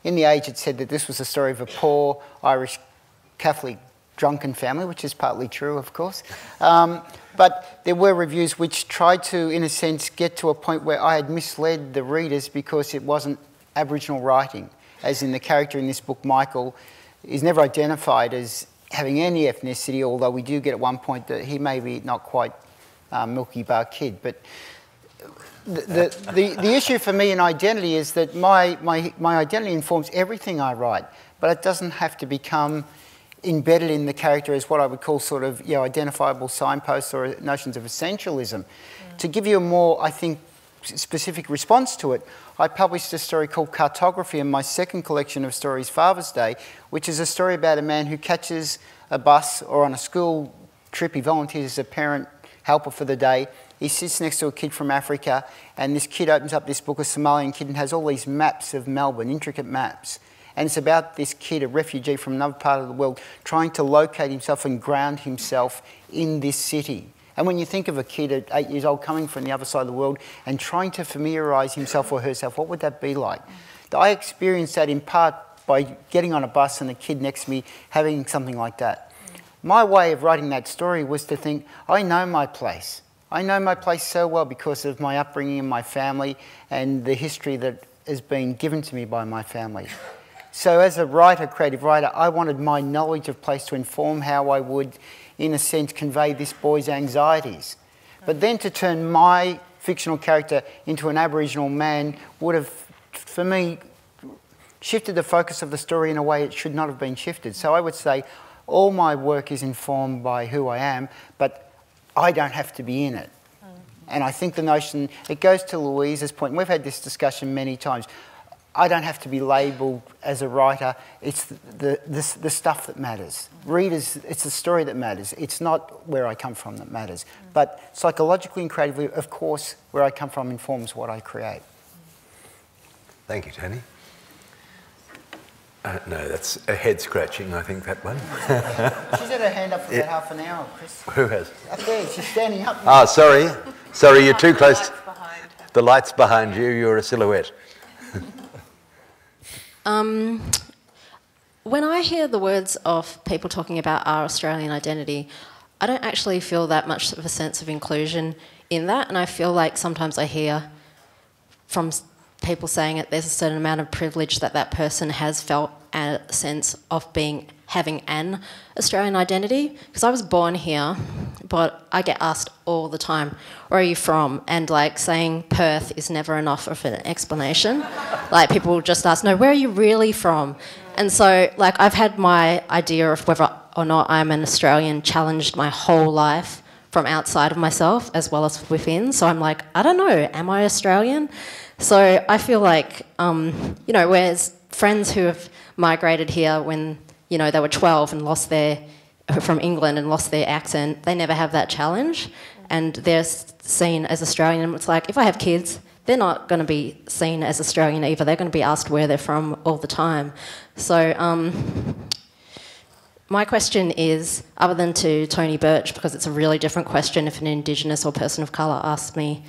In The Age, it said that this was a story of a poor Irish Catholic drunken family, which is partly true, of course. But there were reviews which tried to, in a sense, get to a point where I had misled the readers because it wasn't Aboriginal writing, as in the character in this book, Michael, is never identified as having any ethnicity, although we do get at one point that he may be not quite Milky Bar Kid. But the issue for me in identity is that my identity informs everything I write, but it doesn't have to become embedded in the character as what I would call sort of identifiable signposts or notions of essentialism. To give you a more, I think, specific response to it, I published a story called Cartography in my second collection of stories, Father's Day, which is a story about a man who catches a bus or on a school trip. He volunteers as a parent helper for the day. He sits next to a kid from Africa, and this kid opens up this book, a Somalian kid, and has all these maps of Melbourne, intricate maps. And it's about this kid, a refugee from another part of the world, trying to locate himself and ground himself in this city. And when you think of a kid at 8 years old coming from the other side of the world and trying to familiarise himself or herself, what would that be like? I experienced that in part by getting on a bus and the kid next to me having something like that. My way of writing that story was to think, I know my place. I know my place so well because of my upbringing and my family and the history that has been given to me by my family. So as a writer, creative writer, I wanted my knowledge of place to inform how I would, in a sense, convey this boy's anxieties. But then to turn my fictional character into an Aboriginal man would have, for me, shifted the focus of the story in a way it should not have been shifted. So I would say all my work is informed by who I am, but I don't have to be in it. And I think the notion, it goes to Louise's point, and we've had this discussion many times, I don't have to be labelled as a writer. It's the stuff that matters. Readers, it's the story that matters. It's not where I come from that matters. But psychologically and creatively, of course, where I come from informs what I create. Thank you, Tony. No, that's a head scratching, I think, that one. She's had her hand up for about half an hour, Chris. Who has? Up there, she's standing up. Oh, sorry. Sorry, you're too close. The light's behind you, you're a silhouette. When I hear the words of people talking about our Australian identity, I don't actually feel that much of a sense of inclusion in that, and I feel like sometimes I hear from people saying that there's a certain amount of privilege that that person has felt a sense of having an Australian identity. Because I was born here, but I get asked all the time, where are you from? And like saying Perth is never enough of an explanation. Like people will just ask, no, where are you really from? And so like I've had my idea of whether or not I'm an Australian challenged my whole life from outside of myself as well as within. So I'm like, I don't know, am I Australian? So I feel like, you know, whereas friends who have migrated here when, you know, they were 12 and lost from England and lost their accent, they never have that challenge and they're seen as Australian. And it's like, if I have kids, they're not going to be seen as Australian either. They're going to be asked where they're from all the time. So my question is, other than to Tony Birch, because it's a really different question if an Indigenous or person of colour asks me,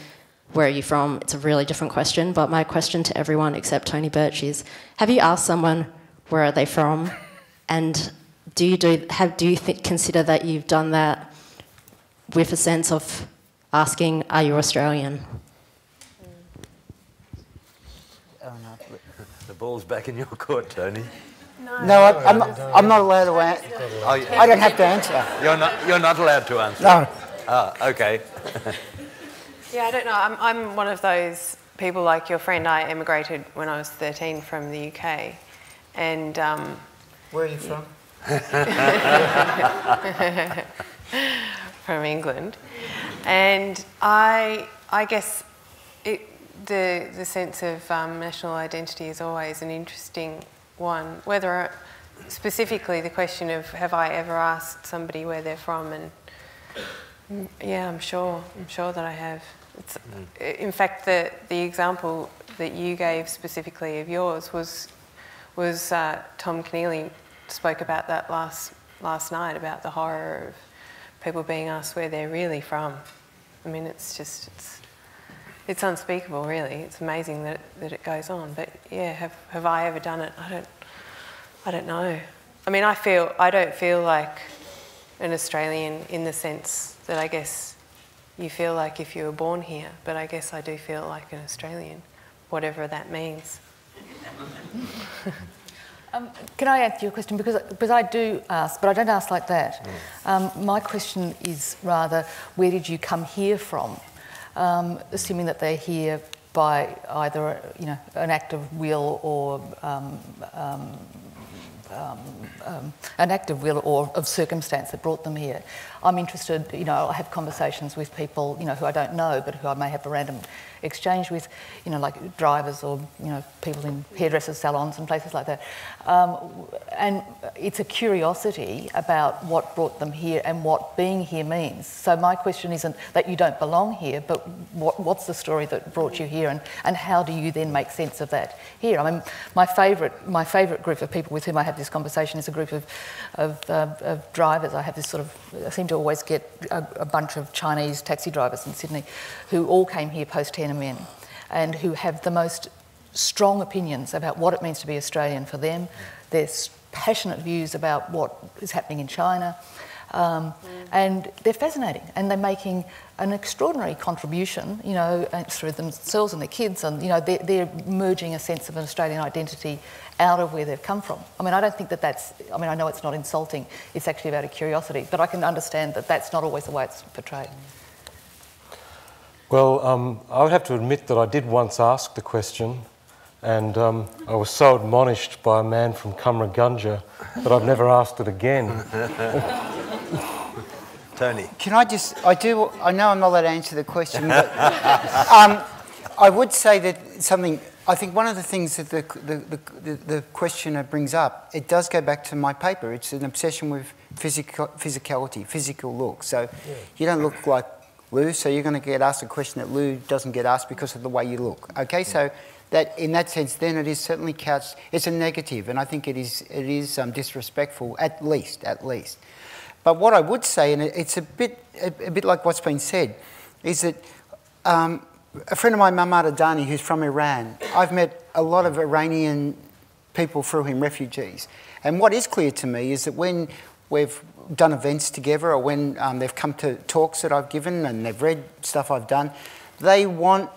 where are you from? It's a really different question. But my question to everyone except Tony Birch is, have you asked someone where are they from? And do you consider that you've done that with a sense of asking, are you Australian? The ball's back in your court, Tony. No, I'm not allowed to answer. I don't have to answer. You're not allowed to answer. No. Oh, okay. Yeah, I don't know. I'm one of those people like your friend. I emigrated when I was 13 from the UK. And where are you from? From England. And I guess the sense of national identity is always an interesting one. Whether specifically the question of have I ever asked somebody where they're from, and yeah, I'm sure that I have. In fact, the example that you gave specifically of yours was Tom Keneally spoke about that last night, about the horror of people being asked where they're really from. I mean, it's it's unspeakable, really. It's amazing that it goes on. But yeah, have I ever done it? I don't know. I mean, I don't feel like an Australian in the sense that I guess you feel like if you were born here, but I guess I do feel like an Australian, whatever that means. Can I answer your question? Because I do ask, but I don't ask like that. My question is rather, where did you come here from? Assuming that they're here by either an act of will or an act of will or of circumstance that brought them here. I'm interested, I have conversations with people, who I don't know, but who I may have a random exchange with, like drivers or, people in hairdressers' salons and places like that. And it's a curiosity about what brought them here and what being here means. So my question isn't that you don't belong here, but what's the story that brought you here, and how do you then make sense of that here? I mean, my favourite group of people with whom I have this conversation is a group of drivers. I seem to always get a bunch of Chinese taxi drivers in Sydney who all came here post-Tiananmen and who have the most strong opinions about what it means to be Australian for them. There's passionate views about what is happening in China, and they're fascinating, and they're making an extraordinary contribution, through themselves and their kids, and they're merging a sense of an Australian identity out of where they've come from. I mean, I don't think that's. I mean, I know it's not insulting. It's actually about a curiosity, but I can understand that that's not always the way it's portrayed. Well, I would have to admit that I did once ask the question, and I was so admonished by a man from Cumragunja that I've never asked it again. Tony. Can I I know I'm not allowed to answer the question, but I would say that I think one of the things that the questioner brings up, it does go back to my paper. It's an obsession with physicality, physical look. So you don't look like Lou, so you're going to get asked a question that Lou doesn't get asked because of the way you look. Okay, so that in that sense, then it is certainly couched. It's a negative, and I think it is disrespectful at least. But what I would say, and it's a bit like what's been said, is that a friend of mine, Mahmoud Adani, who's from Iran, I've met a lot of Iranian people through him, refugees, and what is clear to me is that when we've done events together, or when they've come to talks that I've given and they've read stuff I've done, they want,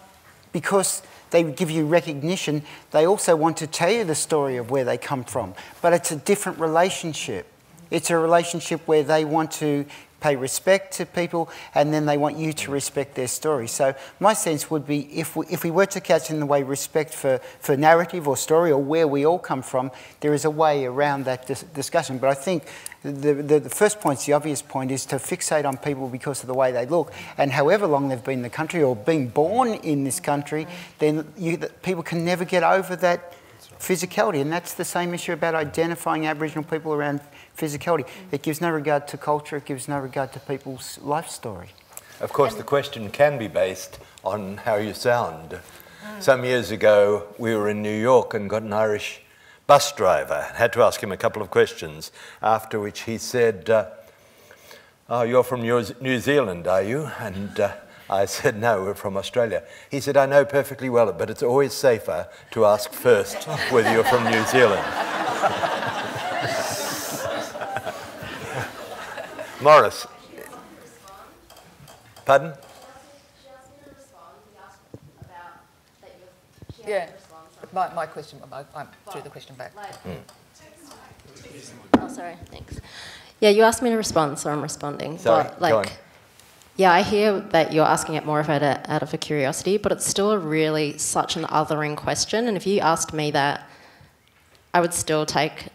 because they give you recognition, they also want to tell you the story of where they come from. But it's a different relationship. It's a relationship where they want to pay respect to people, and then they want you to respect their story. So my sense would be, if we were to catch in the way respect for narrative or story or where we all come from, there is a way around that discussion. But I think the first point, the obvious point, is to fixate on people because of the way they look, and however long they've been in the country or being born in this country, then people can never get over that physicality. And that's the same issue about identifying Aboriginal people around physicality. It gives no regard to culture, it gives no regard to people's life story. Of course, the question can be based on how you sound. Some years ago, we were in New York and got an Irish bus driver. Had to ask him a couple of questions, after which he said, "Oh, you're from New Zealand, are you?" And I said, "No, we're from Australia." He said, "I know perfectly well, but it's always safer to ask first whether you're from New Zealand." Morris. Pardon? Yeah, my question, I threw the question back. Oh, sorry, thanks. Yeah, you asked me to respond, so I'm responding. Sorry, but, go on. Yeah, I hear that you're asking it more out of a curiosity, but it's still really such an othering question, and if you asked me that, I would still take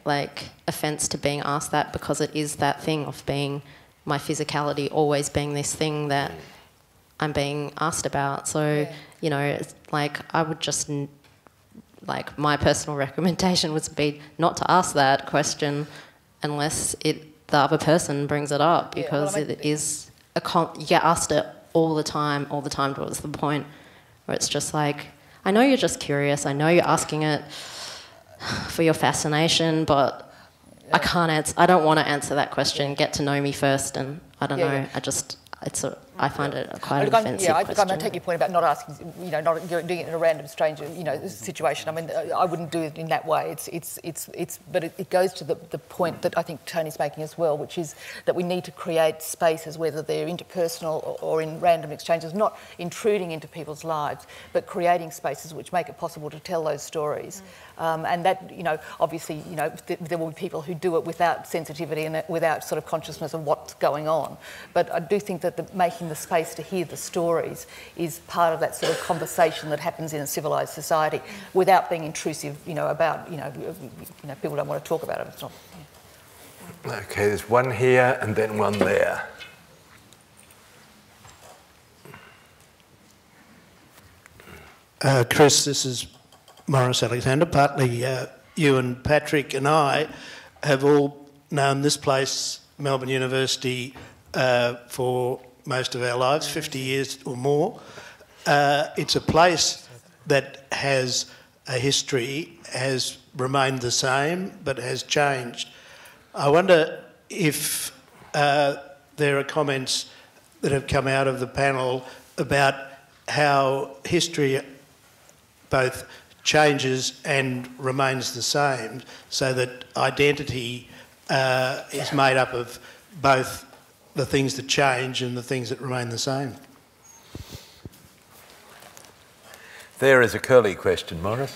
offence to being asked that, because it is that thing of being my physicality always being this thing that I'm being asked about. So, it's I would just, my personal recommendation would be not to ask that question unless the other person brings it up, because it is you get asked it all the time towards the point where it's just like, I know you're just curious, I know you're asking it for your fascination, but I can't answer, I don't want to answer that question, get to know me first, and I don't know, I find it quite an offensive question. I take your point about not asking, not doing it in a random stranger, situation. I mean, I wouldn't do it in that way. But it goes to the point that I think Tony's making as well, which is that we need to create spaces, whether they're interpersonal or in random exchanges, not intruding into people's lives, but creating spaces which make it possible to tell those stories. And that, obviously, there will be people who do it without sensitivity and without sort of consciousness of what's going on. But I do think that making the space to hear the stories is part of that sort of conversation that happens in a civilised society without being intrusive, about, people don't want to talk about it. It's not, Okay, there's one here and then one there. Chris, this is Morris Alexander. Partly you and Patrick and I have all known this place, Melbourne University, for most of our lives, 50 years or more. It's a place that has a history, has remained the same, but has changed. I wonder if there are comments that have come out of the panel about how history both changes and remains the same, so that identity is made up of both the things that change and the things that remain the same. There is a curly question, Morris.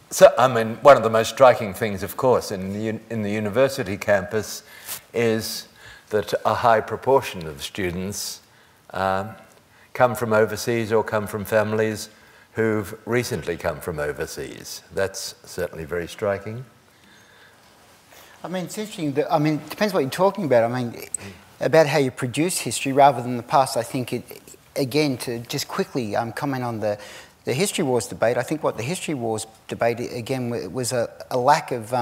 So, I mean, one of the most striking things, of course, in the university campus is that a high proportion of students come from overseas or come from families who've recently come from overseas. That's certainly very striking. I mean, it's interesting. It depends what you're talking about. I mean, about how you produce history rather than the past. I think again, to just quickly comment on the History Wars debate, I think what the History Wars debate, again, was a lack of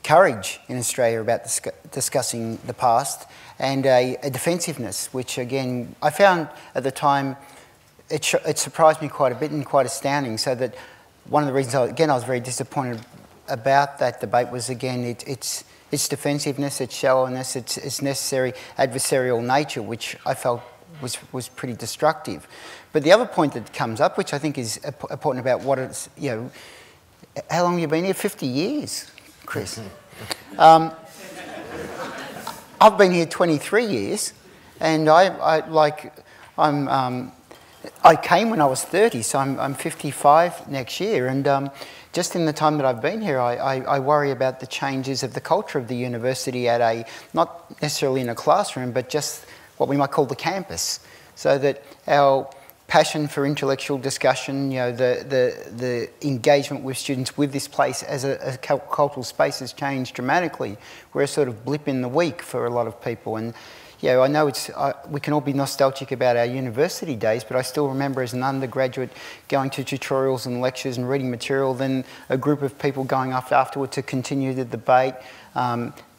courage in Australia about discussing the past, and a defensiveness, which, again, I found at the time, it surprised me quite a bit and quite astounding, so that one of the reasons, I was very disappointed about that debate was, again, its defensiveness, its shallowness, its necessary adversarial nature, which I felt was pretty destructive. But the other point that comes up, which I think is important about what it's, how long have you been here? 50 years, Chris. I've been here 23 years, and I came when I was 30, so I'm 55 next year, and just in the time that I've been here, I worry about the changes of the culture of the university at not necessarily in a classroom, but just what we might call the campus, so that our passion for intellectual discussion, the engagement with students with this place as a cultural space has changed dramatically. We're a sort of blip in the week for a lot of people, and I know we can all be nostalgic about our university days, but I still remember as an undergraduate going to tutorials and lectures and reading material, then a group of people going off afterward to continue the debate.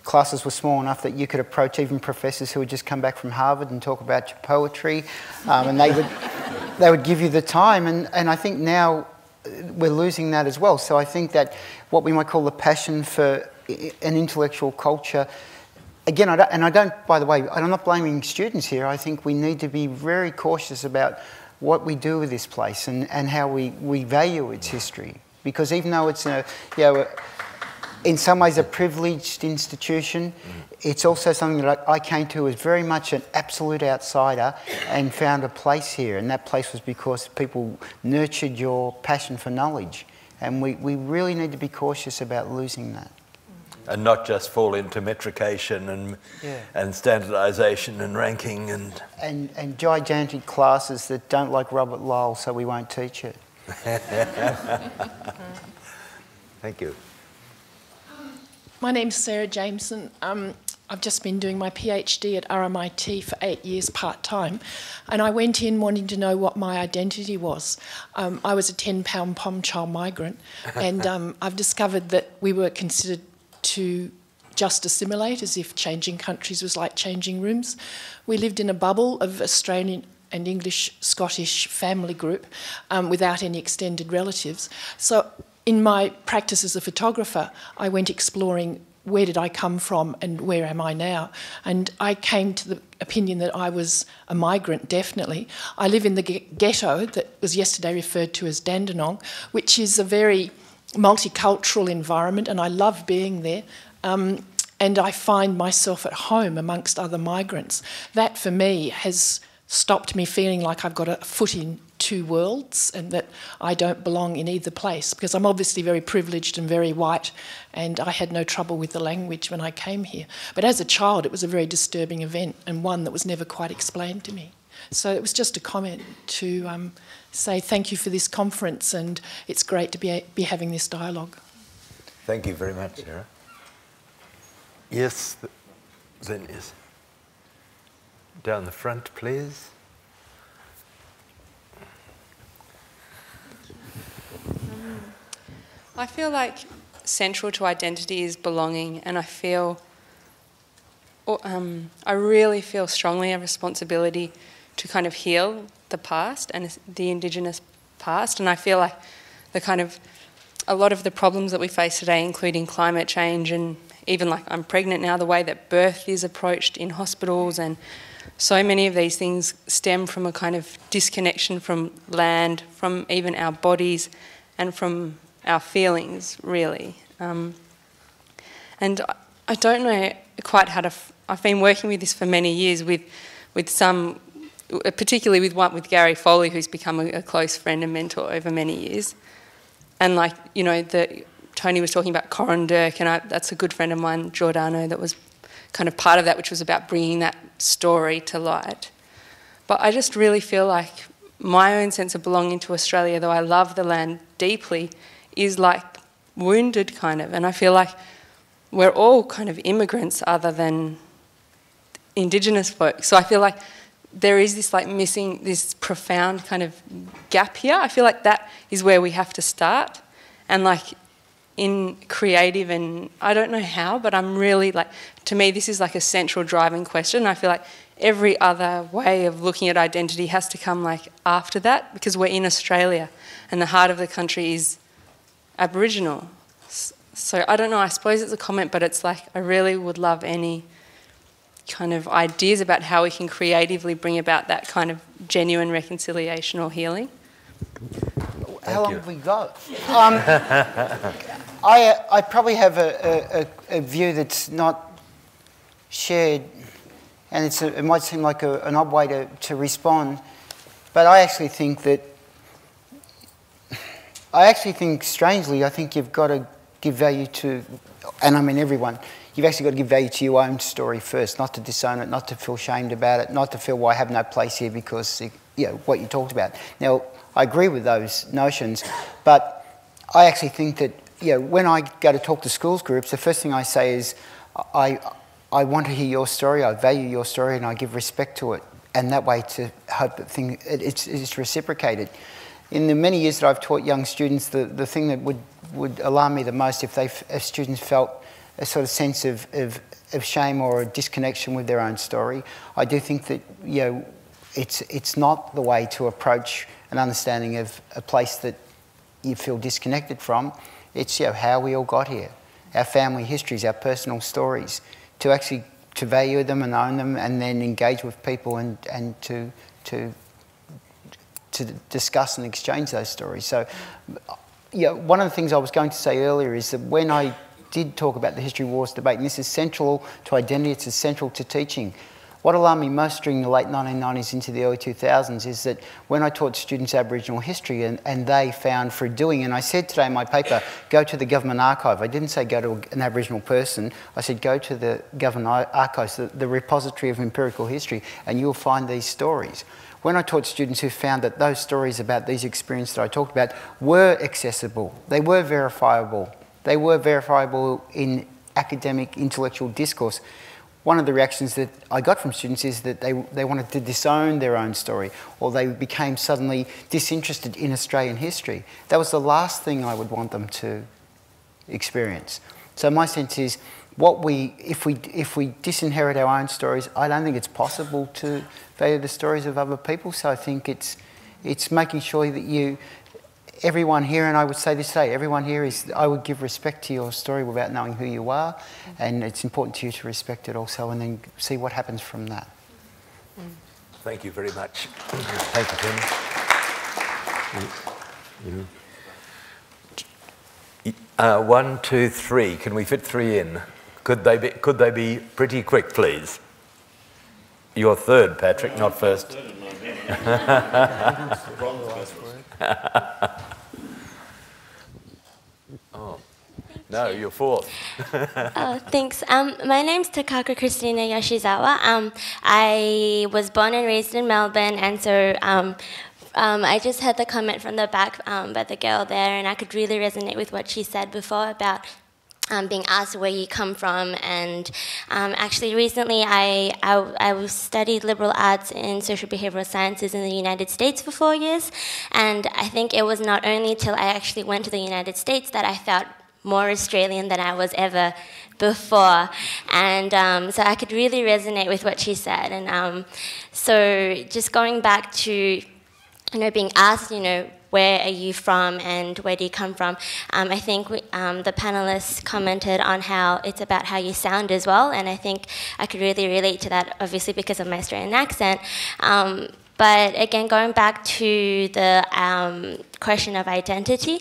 Classes were small enough that you could approach even professors who had just come back from Harvard and talk about your poetry, and they would give you the time, and I think now we're losing that as well. So I think that what we might call the passion for an intellectual culture, again, by the way, I'm not blaming students here. I think we need to be very cautious about what we do with this place and how we value its history, because even though it's in some ways a privileged institution, it's also something that I came to as very much an absolute outsider and found a place here, and that place was because people nurtured your passion for knowledge, and we really need to be cautious about losing that. And not just fall into metrication and standardisation and ranking and gigantic classes that don't like Robert Lowell, so we won't teach it. Thank you. My name's Sarah Jameson. I've just been doing my PhD at RMIT for 8 years part-time, and I went in wanting to know what my identity was. I was a 10-pound pom child migrant, and I've discovered that we were considered to just assimilate, as if changing countries was like changing rooms. We lived in a bubble of Australian and English, Scottish family group without any extended relatives. So in my practice as a photographer, I went exploring where did I come from and where am I now? And I came to the opinion that I was a migrant, definitely. I live in the ghetto that was yesterday referred to as Dandenong, which is a very multicultural environment, and I love being there. And I find myself at home amongst other migrants. That, for me, has stopped me feeling like I've got a foot in two worlds and that I don't belong in either place, because I'm obviously very privileged and very white, and I had no trouble with the language when I came here. But as a child, it was a very disturbing event, and one that was never quite explained to me. So it was just a comment to say thank you for this conference, and it's great to be having this dialogue. Thank you very much, Sarah. Yes, then yes. Down the front, please. I feel like central to identity is belonging, and I really feel strongly a responsibility to kind of heal the past and the Indigenous past. And I feel like a lot of the problems that we face today, including climate change, and even like I'm pregnant now, the way that birth is approached in hospitals, and so many of these things stem from a kind of disconnection from land, from even our bodies, and from our feelings, really. And I don't know quite how to... I've been working with this for many years with some, particularly with Gary Foley, who's become a close friend and mentor over many years. And like, you know, Tony was talking about Corin Dirk, and that's a good friend of mine, Giordano, that was kind of part of that, which was about bringing that story to light. But I just really feel like my own sense of belonging to Australia, though I love the land deeply, is like wounded kind of. And I feel like we're all kind of immigrants other than Indigenous folk. So I feel like there is this like missing, this profound kind of gap here. I feel like that is where we have to start. And like in creative, and I don't know how, but I'm really like, to me this is like a central driving question. I feel like every other way of looking at identity has to come like after that, because we're in Australia and the heart of the country is Aboriginal. So I don't know, I suppose it's a comment, but it's like I really would love any kind of ideas about how we can creatively bring about that kind of genuine reconciliation or healing. How long have we got? I probably have a view that's not shared, and it might seem like an odd way to respond, but I actually think strangely, I think you've got to give value to, and I mean everyone, you've actually got to give value to your own story first, not to disown it, not to feel shamed about it, not to feel, well, I have no place here because, you know, what you talked about. Now, I agree with those notions, but I actually think that, you know, when I go to talk to schools groups, the first thing I say is, I want to hear your story, I value your story, and I give respect to it, and that way to hope that it's reciprocated. In the many years that I've taught young students, the thing that would alarm me the most if students felt a sort of sense of shame or a disconnection with their own story. I do think that, you know, it's not the way to approach an understanding of a place that you feel disconnected from. It's, you know, how we all got here, our family histories, our personal stories, to actually to value them and own them, and then engage with people and to discuss and exchange those stories. So, yeah, one of the things I was going to say earlier is that when I did talk about the history wars debate, and this is central to identity, it's central to teaching, what alarmed me most during the late 1990s into the early 2000s is that when I taught students Aboriginal history and they found through doing, and I said today in my paper, go to the government archive. I didn't say go to an Aboriginal person, I said go to the government archives, the repository of empirical history, and you'll find these stories. When I taught students who found that those stories about these experiences that I talked about were accessible, they were verifiable in academic, intellectual discourse, one of the reactions that I got from students is that they wanted to disown their own story, or they became suddenly disinterested in Australian history. That was the last thing I would want them to experience. So my sense is, if we disinherit our own stories, I don't think it's possible to value the stories of other people. So I think it's making sure that everyone here, and I would say this today, everyone here I would give respect to your story without knowing who you are, and it's important to you to respect it also, and then see what happens from that. Thank you very much. Thank you, Tim. 1, 2, 3. Can we fit 3 in? Could they be pretty quick, please? You're third, Patrick, not first. Oh, no, you're fourth. Thanks. My name's Takako Christina Yoshizawa. I was born and raised in Melbourne, and so I just heard the comment from the back by the girl there, and I could really resonate with what she said before about being asked where you come from. And actually recently I studied liberal arts in social behavioral sciences in the United States for 4 years, and I think it was not only till I actually went to the United States that I felt more Australian than I was ever before. And so I could really resonate with what she said. And so just going back to being asked, where are you from and where do you come from? I think the panelists commented on how it's about how you sound as well, and I think I could really relate to that, obviously because of my Australian accent. But again, going back to the question of identity,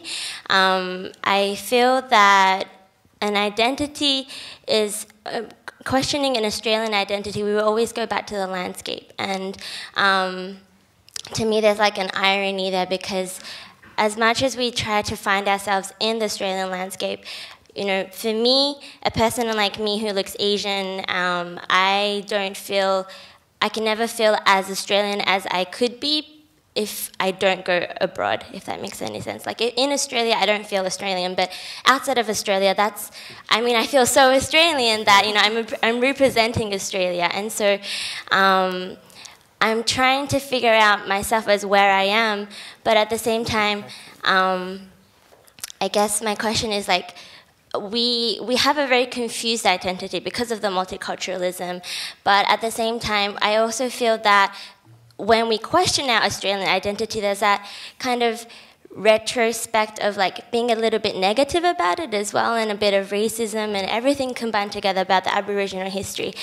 I feel that an identity is questioning an Australian identity. We will always go back to the landscape, and to me, there's like an irony there, because as much as we try to find ourselves in the Australian landscape, for me, a person like me who looks Asian, I can never feel as Australian as I could be if I don't go abroad, if that makes any sense. Like in Australia, I don't feel Australian, but outside of Australia, I feel so Australian that, I'm representing Australia. And so, I'm trying to figure out myself as where I am, but at the same time, I guess my question is like, we have a very confused identity because of the multiculturalism, but at the same time, I also feel that when we question our Australian identity, there's that kind of retrospect of like being a little bit negative about it as well, and a bit of racism and everything combined together about the Aboriginal history.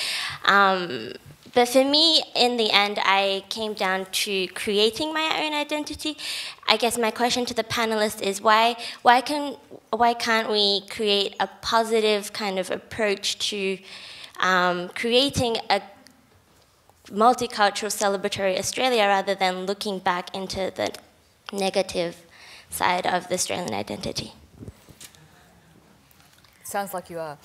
But for me, in the end, I came down to creating my own identity. I guess my question to the panelists is why can't we create a positive kind of approach to creating a multicultural celebratory Australia rather than looking back into the negative side of the Australian identity? Sounds like you are.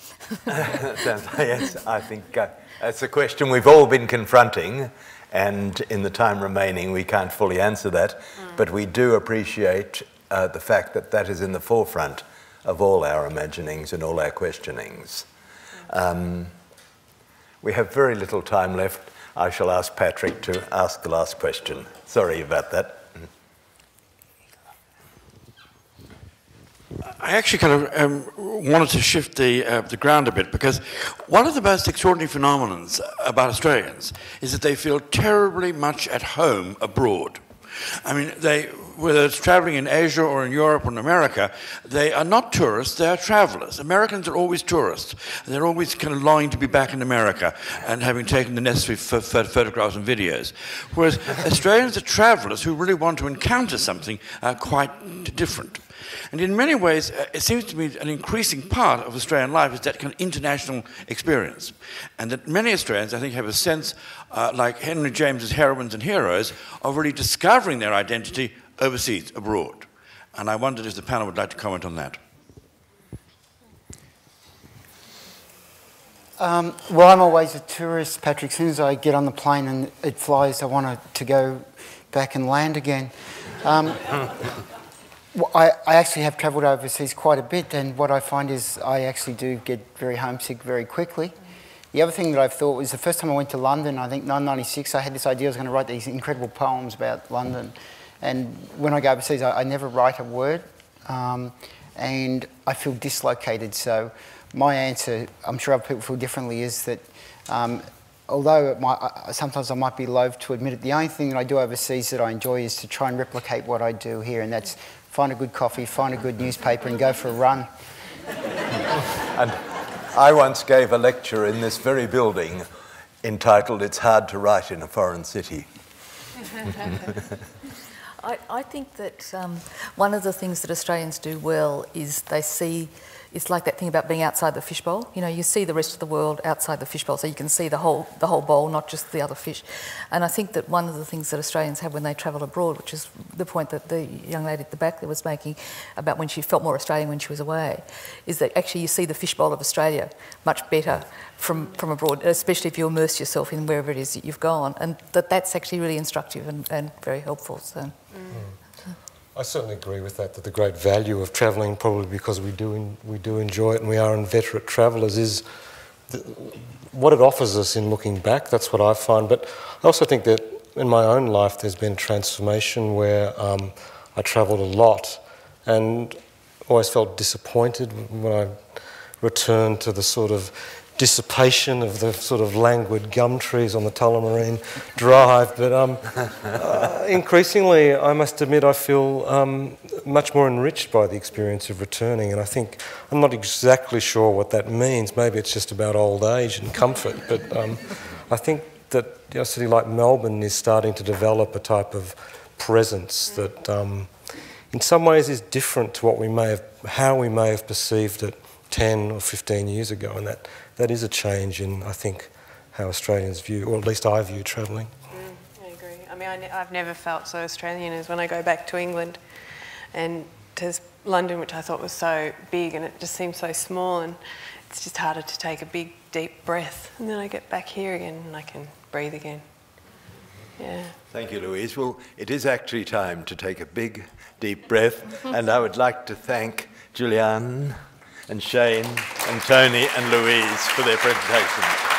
Yes, I think it's a question we've all been confronting, and in the time remaining we can't fully answer that, but we do appreciate the fact that that is in the forefront of all our imaginings and all our questionings. We have very little time left. I shall ask Patrick to ask the last question. Sorry about that. I actually kind of wanted to shift the ground a bit, because one of the most extraordinary phenomena about Australians is that they feel terribly much at home abroad. I mean, whether it's travelling in Asia or in Europe or in America, they are not tourists, they are travellers. Americans are always tourists. They're always kind of longing to be back in America and having taken the necessary photographs and videos. Whereas Australians are travellers who really want to encounter something quite different. And in many ways, it seems to me an increasing part of Australian life is that kind of international experience. And that many Australians, I think, have a sense, like Henry James's heroines and heroes, of really discovering their identity overseas, abroad. And I wondered if the panel would like to comment on that. Well, I'm always a tourist, Patrick. As soon as I get on the plane and it flies, I want to go back and land again. I actually have travelled overseas quite a bit, and what I find is I actually do get very homesick very quickly. The other thing that I've thought was the first time I went to London, I think 1996, I had this idea I was going to write these incredible poems about London. And when I go overseas, I never write a word. and I feel dislocated. So my answer, I'm sure other people feel differently, is that although sometimes I might be loath to admit it, the only thing that I do overseas that I enjoy is to try and replicate what I do here, and that's find a good coffee, find a good newspaper and go for a run. And I once gave a lecture in this very building entitled "It's Hard to Write in a Foreign City." I think that one of the things that Australians do well is they see, it's like that thing about being outside the fishbowl. You know, you see the rest of the world outside the fishbowl, so you can see the whole bowl, not just the other fish. And I think that one of the things that Australians have when they travel abroad, which is the point that the young lady at the back there was making about when she felt more Australian when she was away, is that actually you see the fishbowl of Australia much better from abroad, especially if you immerse yourself in wherever it is that you've gone. And that's actually really instructive and very helpful. So. I certainly agree with that the great value of travelling, probably because we do enjoy it and we are inveterate travellers, is what it offers us in looking back. That's what I find. But I also think that in my own life there's been a transformation where I travelled a lot and always felt disappointed when I returned to the sort of dissipation of the sort of languid gum trees on the Tullamarine Drive, but increasingly, I must admit, I feel much more enriched by the experience of returning, and I think, I'm not exactly sure what that means. Maybe it's just about old age and comfort, but I think that a city like Melbourne is starting to develop a type of presence that in some ways is different to how we may have perceived it 10 or 15 years ago, and that is a change in, I think, how Australians view, or at least I view travelling. I agree. I mean, I've never felt so Australian as when I go back to England and to London, which I thought was so big, and it just seems so small, and it's just harder to take a big, deep breath. And then I get back here again and I can breathe again. Yeah. Thank you, Louise. Well, it is actually time to take a big, deep breath, and I would like to thank Julianne and Shane and Tony and Louise for their presentation.